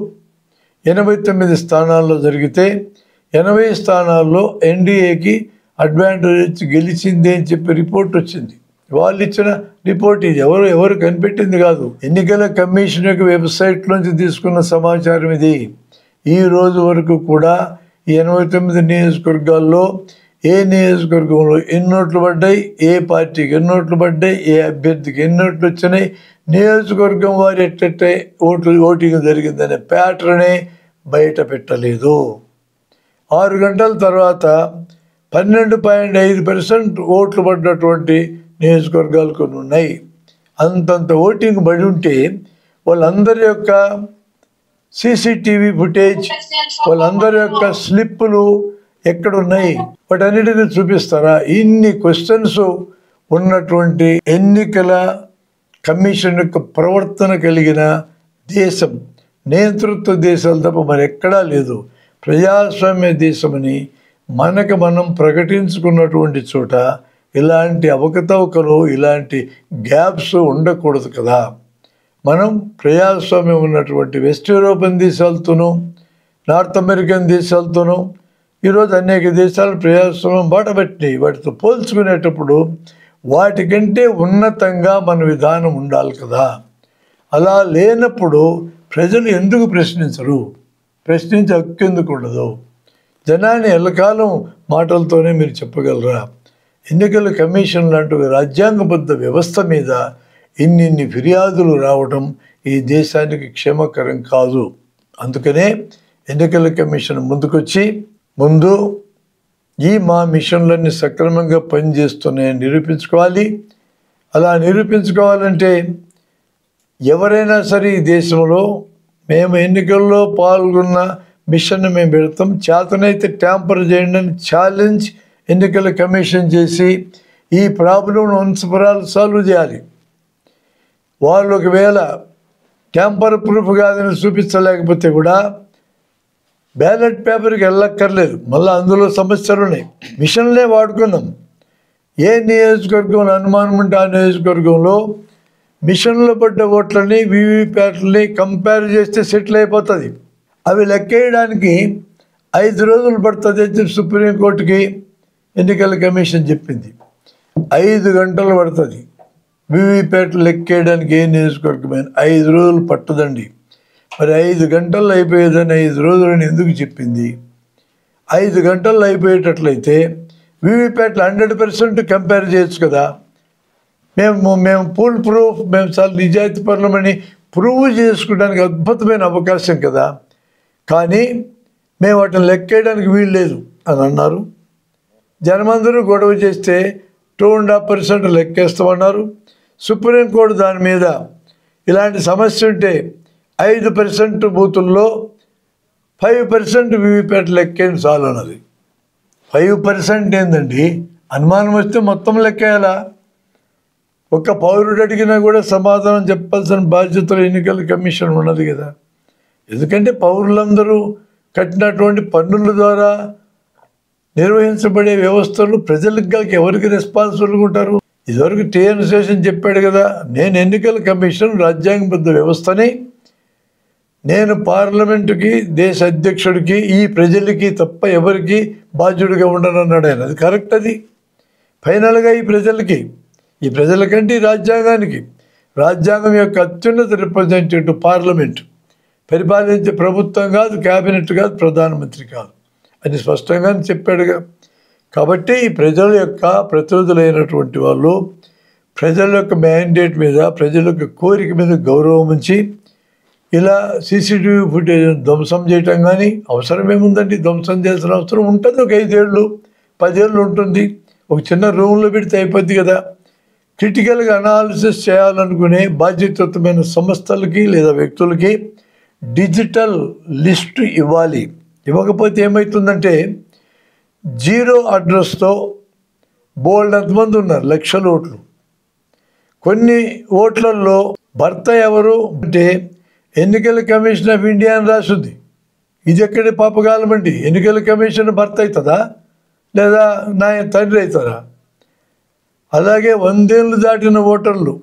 A: 89 స్థానాల్లో జరిగితే 80 స్థానాల్లో ఎన్డీఏకి అడ్వాంటేజ్ గెలిచింది అని చెప్పి రిపోర్ట్ వచ్చింది. వాళ్ళు ఇచ్చిన రిపోర్ట్ ఇది, ఎవరు కనిపెట్టింది కాదు. ఎన్నికల కమిషన్ యొక్క వెబ్సైట్ నుంచి తీసుకున్న సమాచారం ఇది. ఈ రోజు వరకు కూడా ఈ 89 నియోజకవర్గాల్లో ఏ నియోజకవర్గంలో ఎన్ని ఓట్లు పడ్డాయి, ఏ పార్టీకి ఎన్ని ఓట్లు పడ్డాయి, ఏ అభ్యర్థికి ఎన్ని ఓట్లు వచ్చినాయి, నియోజకవర్గం వారి ఎట్టెట్టే ఓటింగ్ జరిగిందనే ప్యాటర్నే బయట పెట్టలేదు. 6 గంటల తర్వాత 12.5% ఓట్లు పడ్డటువంటి నియోజకవర్గాలు కొన్ని ఉన్నాయి. అంతంత ఓటింగ్ పడి ఉంటే వాళ్ళందరి యొక్క సీసీటీవీ ఫుటేజ్, వాళ్ళందరి యొక్క స్లిప్పులు ఎక్కడున్నాయి, వాటన్నిటిని చూపిస్తారా? ఇన్ని క్వశ్చన్స్ ఉన్నటువంటి ఎన్నికల కమిషన్ యొక్క ప్రవర్తన కలిగిన దేశం నేతృత్వ దేశాలు తప్ప మరి ఎక్కడా లేదు. ప్రజాస్వామ్య దేశమని మనకు మనం ప్రకటించుకున్నటువంటి చోట ఇలాంటి అవకతవకలు, ఇలాంటి గ్యాప్స్ ఉండకూడదు కదా. మనం ప్రజాస్వామ్యం ఉన్నటువంటి వెస్ట్ యూరోపియన్ దేశాలతోనూ, నార్త్ అమెరికన్ దేశాలతోనూ ఈరోజు అనేక దేశాలు ప్రజాస్వామ్యం బాటబట్టినాయి. వాటితో పోల్చుకునేటప్పుడు వాటికంటే ఉన్నతంగా మన విధానం ఉండాలి కదా. అలా లేనప్పుడు ప్రజలు ఎందుకు ప్రశ్నించరు? ప్రశ్నించే హక్కు ఎందుకు ఉండదు? జనాన్ని ఎల్లకాలం మాటలతోనే మీరు చెప్పగలరా? ఎన్నికల కమిషన్ లాంటి రాజ్యాంగబద్ధ వ్యవస్థ మీద ఇన్ని ఫిర్యాదులు రావడం ఈ దేశానికి క్షేమకరం కాదు. అందుకనే ఎన్నికల కమిషన్ ముందుకొచ్చి ముందు మా మిషన్లన్నీ సక్రమంగా పనిచేస్తున్నాయని నిరూపించుకోవాలి. అలా నిరూపించుకోవాలంటే ఎవరైనా సరే ఈ దేశంలో మేము ఎన్నికల్లో పాల్గొన్న మిషన్ మేము పెడతాం, చేతనైతే ట్యాంపర్ చేయండి అని ఛాలెంజ్ ఎన్నికల కమిషన్ చేసి ఈ ప్రాబ్లం సాల్వ్ చేయాలి. వాళ్ళు ఒకవేళ ట్యాంపర్ ప్రూఫ్ కాదని చూపించలేకపోతే కూడా బ్యాలెట్ పేపర్కి వెళ్ళక్కర్లేదు. మళ్ళీ అందులో సమస్యలు ఉన్నాయి. మిషన్లే వాడుకున్నాం. ఏ నియోజకవర్గంలో అనుమానం ఉంటే ఆ నియోజకవర్గంలో మిషన్లో పడ్డ ఓట్లని వీవీప్యాట్లని కంపేర్ చేస్తే సెటిల్ అయిపోతుంది. అవి లెక్కేయడానికి 5 రోజులు పడుతుంది అని చెప్పి సుప్రీంకోర్టుకి ఎన్నికల కమిషన్ చెప్పింది. 5 గంటలు పడుతుంది వీవీప్యాట్లు లెక్కేయడానికి. ఏ నియోజకవర్గమైన 5 రోజులు పట్టదండి. మరి 5 గంటల్లో అయిపోయేదని 5 రోజులని ఎందుకు చెప్పింది? 5 గంటల్లో అయిపోయేటట్లయితే వీవీప్యాట్లు 100% కంపేర్ చేయొచ్చు కదా. మేము ఫుల్ ప్రూఫ్, మేము చాలా నిజాయితీ పరులమని ప్రూవ్ చేసుకోవడానికి అద్భుతమైన అవకాశం కదా. కానీ మేము వాటిని లెక్కేయడానికి వీలు లేదు అని అన్నారు. జనమందరూ గొడవ చేస్తే 2.5% లెక్కేస్తామన్నారు. సుప్రీంకోర్టు దాని మీద ఇలాంటి సమస్య ఉంటే 5% బూతుల్లో 5% వీవీప్యాట్ లెక్కేయండి చాలు అన్నది. 5% ఏందండి? అనుమానం వస్తే మొత్తం లెక్కేయాలా? ఒక్క పౌరుడు అడిగినా కూడా సమాధానం చెప్పాల్సిన బాధ్యతలు ఎన్నికల కమిషన్ ఉన్నది కదా. ఎందుకంటే పౌరులందరూ కట్టినటువంటి పన్నుల ద్వారా నిర్వహించబడే వ్యవస్థలు ప్రజలకు ఎవరికి రెస్పాన్సిబుల్గా ఉంటారు? ఇదివరకు టీఎన్ శేషన్ చెప్పాడు కదా, నేను ఎన్నికల కమిషన్ రాజ్యాంగబద్ధ వ్యవస్థని నేను పార్లమెంటుకి, దేశ అధ్యక్షుడికి, ఈ ప్రజలకి తప్ప ఎవరికి బాధ్యుడిగా ఉండనన్నాడు ఆయన. అది కరెక్ట్. అది ఫైనల్గా ఈ ప్రజలకంటే ఈ రాజ్యాంగానికి, రాజ్యాంగం యొక్క అత్యున్నత రిప్రజెంటేటివ్ పార్లమెంట్, పరిపాలించే ప్రభుత్వం కాదు, క్యాబినెట్ కాదు, ప్రధానమంత్రి కాదు అని స్పష్టంగా చెప్పాడుగా. కాబట్టి ఈ ప్రజల యొక్క ప్రతినిధులైనటువంటి వాళ్ళు ప్రజల యొక్క మ్యాండేట్ మీద, ప్రజల యొక్క కోరిక మీద గౌరవం ఉంచి ఇలా సీసీటీవీ ఫుటేజ్ ధ్వంసం చేయటం కానీ అవసరం ఏముందండి? ధ్వంసం చేయాల్సిన అవసరం ఉంటుంది. ఒక 5 ఏళ్ళు 10 ఏళ్ళు ఉంటుంది. ఒక చిన్న రూమ్లో పెడితే అయిపోద్ది కదా. క్రిటికల్గా అనాలిసిస్ చేయాలనుకునే బాధ్యతాయుతమైన సంస్థలకి లేదా వ్యక్తులకి డిజిటల్ లిస్టు ఇవ్వాలి. ఇవ్వకపోతే ఏమవుతుందంటే జీరో అడ్రస్తో బోల్డ్ అంతమంది ఉన్నారు, లక్షల ఓట్లు. కొన్ని ఓట్లలో భర్త ఎవరు అంటే ఎన్నికల కమిషన్ ఆఫ్ ఇండియా అని రాసింది. ఇది ఎక్కడి పాపకాలం అండి? ఎన్నికల కమిషన్ భర్త అవుతుందా లేదా నా తండ్రి అవుతారా? అలాగే 100 ఏళ్ళు దాటిన ఓటర్లు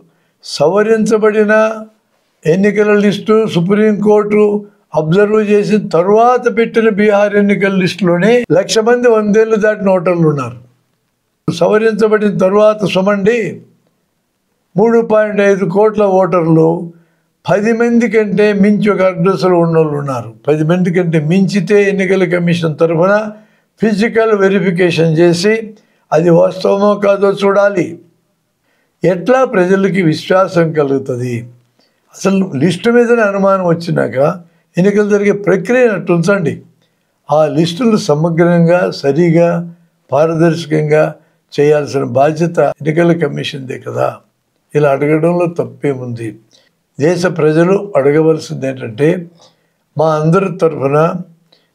A: సవరించబడిన ఎన్నికల లిస్టు సుప్రీంకోర్టు అబ్జర్వ్ చేసిన తర్వాత పెట్టిన బీహార్ ఎన్నికల లిస్టులోనే 1,00,000 మంది 100 ఏళ్ళు దాటిన ఓటర్లు ఉన్నారు. సవరించబడిన తర్వాత సుమండి 3.5 కోట్ల ఓటర్లు 10 మంది కంటే మించి ఒక అడ్రస్లో ఉన్నోళ్ళు ఉన్నారు. 10 మంది కంటే మించితే ఎన్నికల కమిషన్ తరఫున ఫిజికల్ వెరిఫికేషన్ చేసి అది వాస్తవమో కాదో చూడాలి. ఎట్లా ప్రజలకి విశ్వాసం కలుగుతుంది? అసలు లిస్టు మీదనే అనుమానం వచ్చినాక ఎన్నికలు జరిగే ప్రక్రియను అట్టు ఉంచండి. ఆ లిస్టులు సమగ్రంగా సరిగా పారదర్శకంగా చేయాల్సిన బాధ్యత ఎన్నికల కమిషన్దే కదా. ఇలా అడగడంలో తప్పేముంది? దేశ ప్రజలు అడగవలసింది ఏంటంటే మా అందరి తరఫున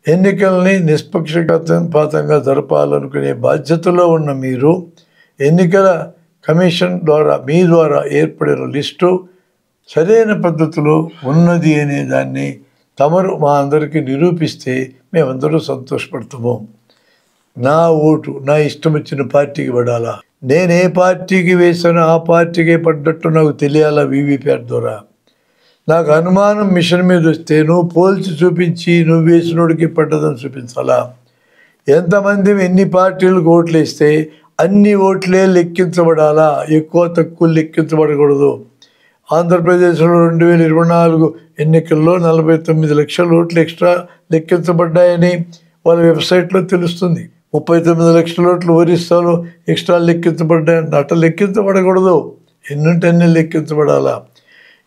A: ఎన్నికల్ని నిష్పక్షపాతంగా జరపాలనుకునే బాధ్యతలో ఉన్న మీరు ఎన్నికల కమిషన్ ద్వారా మీ ద్వారా ఏర్పడిన లిస్టు సరైన పద్ధతిలో ఉన్నది అనే దాన్ని తమరు మా అందరికీ నిరూపిస్తే మేమందరూ సంతోషపడతాము. నా ఓటు నా ఇష్టం వచ్చిన పార్టీకి పడాలా? నేను ఏ పార్టీకి వేసానో ఆ పార్టీకే పడ్డట్టు నాకు తెలియాలా? వీవీప్యాట్ ద్వారా నాకు అనుమానం మిషన్ మీద వస్తే నువ్వు పోల్చి చూపించి నువ్వు వేసినోడికి పడ్డదని చూపించాలా? ఎంతమంది ఎన్ని పార్టీలకు ఓట్లు వేస్తే అన్ని ఓట్లే లెక్కించబడాలా? ఎక్కువ తక్కువ లెక్కించబడకూడదు. ఆంధ్రప్రదేశ్లో 2024 ఎన్నికల్లో 49 లక్షల ఓట్లు ఎక్స్ట్రా లెక్కించబడ్డాయని వాళ్ళ వెబ్సైట్లో తెలుస్తుంది. 39 లక్షల ఓట్లు ఒరిస్సాలో ఎక్స్ట్రా లెక్కించబడ్డాయంటే అట్లా లెక్కించబడకూడదు. ఎన్నుంటే అన్ని లెక్కించబడాలా?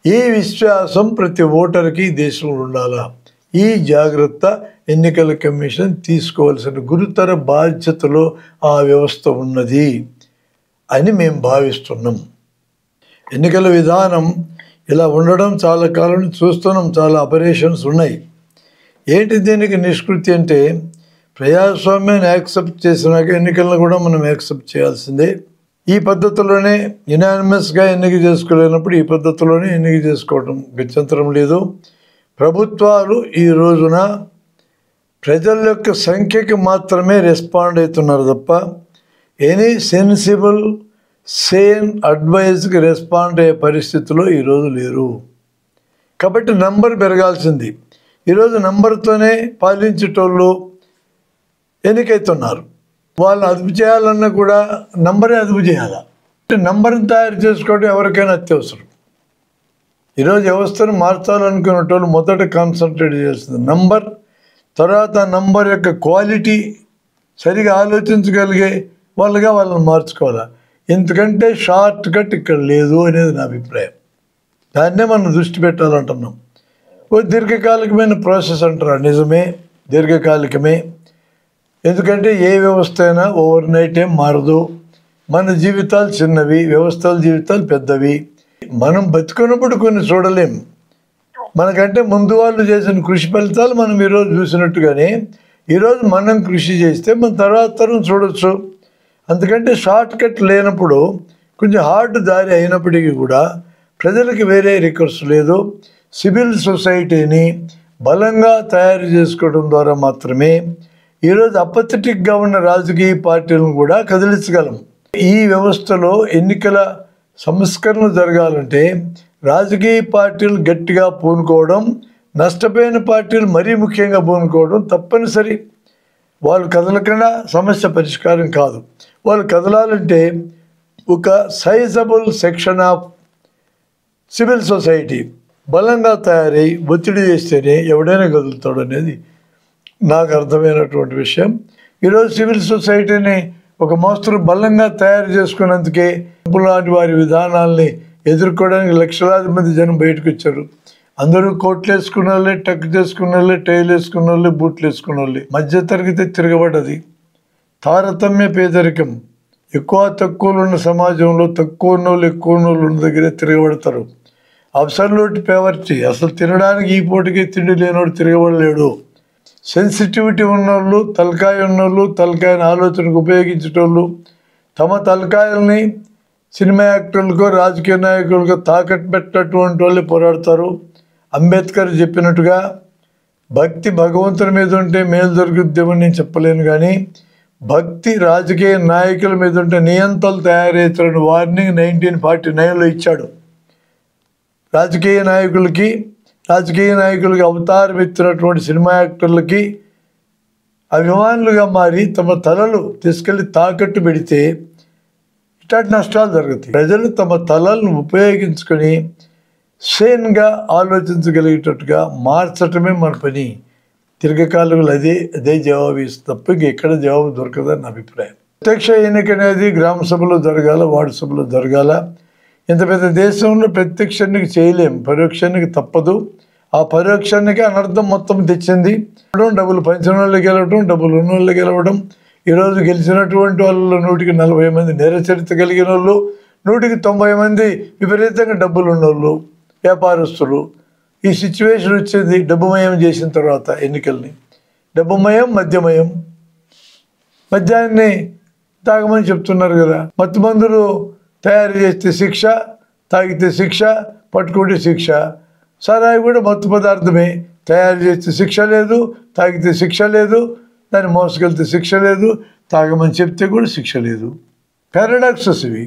A: ఈ విశ్వాసం ప్రతి ఓటర్కి దేశంలో ఉండాలా? ఈ జాగ్రత్త ఎన్నికల కమిషన్ తీసుకోవాల్సిన గురుతర బాధ్యతలో ఆ వ్యవస్థ ఉన్నది అని మేము భావిస్తున్నాం. ఎన్నికల విధానం ఇలా ఉండడం చాలా కాలం చూస్తున్నాం. చాలా అబరేషన్స్ ఉన్నాయి. ఏంటి దీనికి నిష్కృతి అంటే ప్రజాస్వామ్యాన్ని యాక్సెప్ట్ చేసినాక ఎన్నికలను కూడా మనం యాక్సెప్ట్ చేయాల్సిందే. ఈ పద్ధతిలోనే యునానిమస్గా ఎన్నిక చేసుకోలేనప్పుడు ఈ పద్ధతిలోనే ఎన్నిక చేసుకోవడం గత్యంతరం లేదు. ప్రభుత్వాలు ఈ రోజున ప్రజల యొక్క సంఖ్యకి మాత్రమే రెస్పాండ్ అవుతున్నారు తప్ప ఎనీ సెన్సిబుల్ సేన్ అడ్వైజ్కి రెస్పాండ్ అయ్యే పరిస్థితిలో ఈరోజు లేరు. కాబట్టి నంబర్ పెరగాల్సింది. ఈరోజు నంబర్తోనే పాలించేటోళ్ళు ఎన్నికైతున్నారు. వాళ్ళని అదుపు చేయాలన్నా కూడా నంబరే అదుపు చేయాలి. నంబర్ని తయారు చేసుకోవడం ఎవరికైనా అత్యవసరం. ఈరోజు వ్యవస్థను మార్చాలనుకునేటోళ్ళు మొదట కాన్సన్ట్రేట్ చేస్తుంది నంబర్. తర్వాత నంబర్ యొక్క క్వాలిటీ సరిగా ఆలోచించగలిగే వాళ్ళగా వాళ్ళని మార్చుకోవాలి. ఎందుకంటే షార్ట్ కట్ ఇక్కడ లేదు అనేది నా అభిప్రాయం. దాన్నే మనం దృష్టి పెట్టాలంటున్నాం. ఓ దీర్ఘకాలికమైన ప్రాసెస్ అంటారా? నిజమే, దీర్ఘకాలికమే. ఎందుకంటే ఏ వ్యవస్థ అయినా ఓవర్ నైట్ ఏం మారదు. మన జీవితాలు చిన్నవి, వ్యవస్థల జీవితాలు పెద్దవి. మనం బతుకున్నప్పుడు కొన్ని చూడలేం. మనకంటే ముందు వాళ్ళు చేసిన కృషి ఫలితాలు మనం ఈరోజు చూసినట్టుగానే ఈరోజు మనం కృషి చేస్తే మన తర్వాత తరం చూడొచ్చు. అందుకంటే షార్ట్ కట్ లేనప్పుడు కొంచెం హార్డ్ దారి అయినప్పటికీ కూడా ప్రజలకు వేరే రికర్స్ లేదు. సివిల్ సొసైటీని బలంగా తయారు చేసుకోవడం ద్వారా మాత్రమే ఈరోజు అపథెటిక్గా ఉన్న రాజకీయ పార్టీలను కూడా కదిలించగలం. ఈ వ్యవస్థలో ఎన్నికల సంస్కరణ జరగాలంటే రాజకీయ పార్టీలు గట్టిగా పూనుకోవడం, నష్టపోయిన పార్టీలు మరీ ముఖ్యంగా పూనుకోవడం తప్పనిసరి. వాళ్ళు కదలకుండా సమస్య పరిష్కారం కాదు. వాళ్ళు కదలాలంటే ఒక sizeable section of civil society బలంగా తయారై ఒత్తిడి చేస్తేనే ఎవడైనా కదులుతాడు అనేది నాకు అర్థమైనటువంటి విషయం. ఈరోజు సివిల్ సొసైటీని ఒక మోస్తరు బలంగా తయారు చేసుకున్నందుకే లాంటి వారి విధానాల్ని ఎదుర్కోవడానికి లక్షలాది మంది జనం బయటకు వచ్చారు. అందరూ కోట్లు వేసుకున్న వాళ్ళే, టక్ చేసుకున్న వాళ్ళే, టైలు వేసుకున్న వాళ్ళే, బూట్లు వేసుకున్న వాళ్ళే. మధ్యతరగతి తిరగబడ్డది. తారతమ్య పేదరికం ఎక్కువ తక్కువలు ఉన్న సమాజంలో తక్కువ ఉన్నోళ్ళు ఎక్కువ ఉన్నోళ్ళు ఉన్న దగ్గరే తిరగబడతారు. అబ్సల్యూట్ పేవర్టీ, అసలు తినడానికి ఈ పూటకి తిండి లేనోడు తిరగబడలేడు. సెన్సిటివిటీ ఉన్నోళ్ళు, తలకాయ ఉన్నోళ్ళు, తలకాయని ఆలోచనకు ఉపయోగించేటోళ్ళు, తమ తలకాయల్ని సినిమా యాక్టర్లకో రాజకీయ నాయకులకో తాకట్టు పెట్టినటువంటి వాళ్ళు పోరాడతారు. అంబేద్కర్ చెప్పినట్టుగా భక్తి భగవంతుని మీద ఉంటే మేలు దొరుకుద్దేమని నేను చెప్పలేను, కానీ భక్తి రాజకీయ నాయకుల మీద ఉంటే నియంతలు తయారవుతారని వార్నింగ్ 1949లో ఇచ్చాడు. రాజకీయ నాయకులకి అవతారం ఎత్తినటువంటి సినిమా యాక్టర్లకి అభిమానులుగా మారి తమ తలలు తీసుకెళ్ళి తాకట్టు పెడితే ఇట్లాంటి నష్టాలు జరుగుతాయి. ప్రజలు తమ తలలను ఉపయోగించుకొని సేన్గా ఆలోచించగలిగేటట్టుగా మార్చటమే మన పని. దీర్ఘకాలంలో అదే జవాబు ఇస్తుంది తప్ప ఎక్కడ జవాబు దొరకదని నా అభిప్రాయం. ప్రత్యక్ష ఎన్నిక అనేది గ్రామ సభలో జరగాల, వార్డు సభలో జరగాల. ఇంత పెద్ద దేశంలో ప్రత్యక్ష ఎన్నిక చేయలేం, పరోక్ష ఎన్నిక తప్పదు. ఆ పరోక్ష ఎన్నిక అనర్థం మొత్తం తెచ్చింది. డబ్బులు పంచిన వాళ్ళు గెలవడం, డబ్బులు ఉన్న వాళ్ళు గెలవడం. ఈరోజు గెలిచినటువంటి వాళ్ళు 100కి 40 మంది నేరచరిత్ర కలిగిన వాళ్ళు, 100కి 90 మంది విపరీతంగా డబ్బులు ఉన్నోళ్ళు, వ్యాపారస్తులు. ఈ సిచ్యువేషన్ వచ్చింది డబ్బుమయం చేసిన తర్వాత ఎన్నికల్ని. డబ్బుమయం, మద్యాన్ని తాగమని చెప్తున్నారు కదా. మత్తు మందులు తయారు చేస్తే శిక్ష, తాగితే శిక్ష, పట్టుకుంటే శిక్ష. సరాయి కూడా మత్తు పదార్థమే. తయారు చేస్తే శిక్ష లేదు, తాగితే శిక్ష లేదు, దాన్ని మోసుకెళ్తే శిక్ష లేదు, తాగమని చెప్తే కూడా శిక్ష లేదు. పారాడాక్సెస్ ఇవి.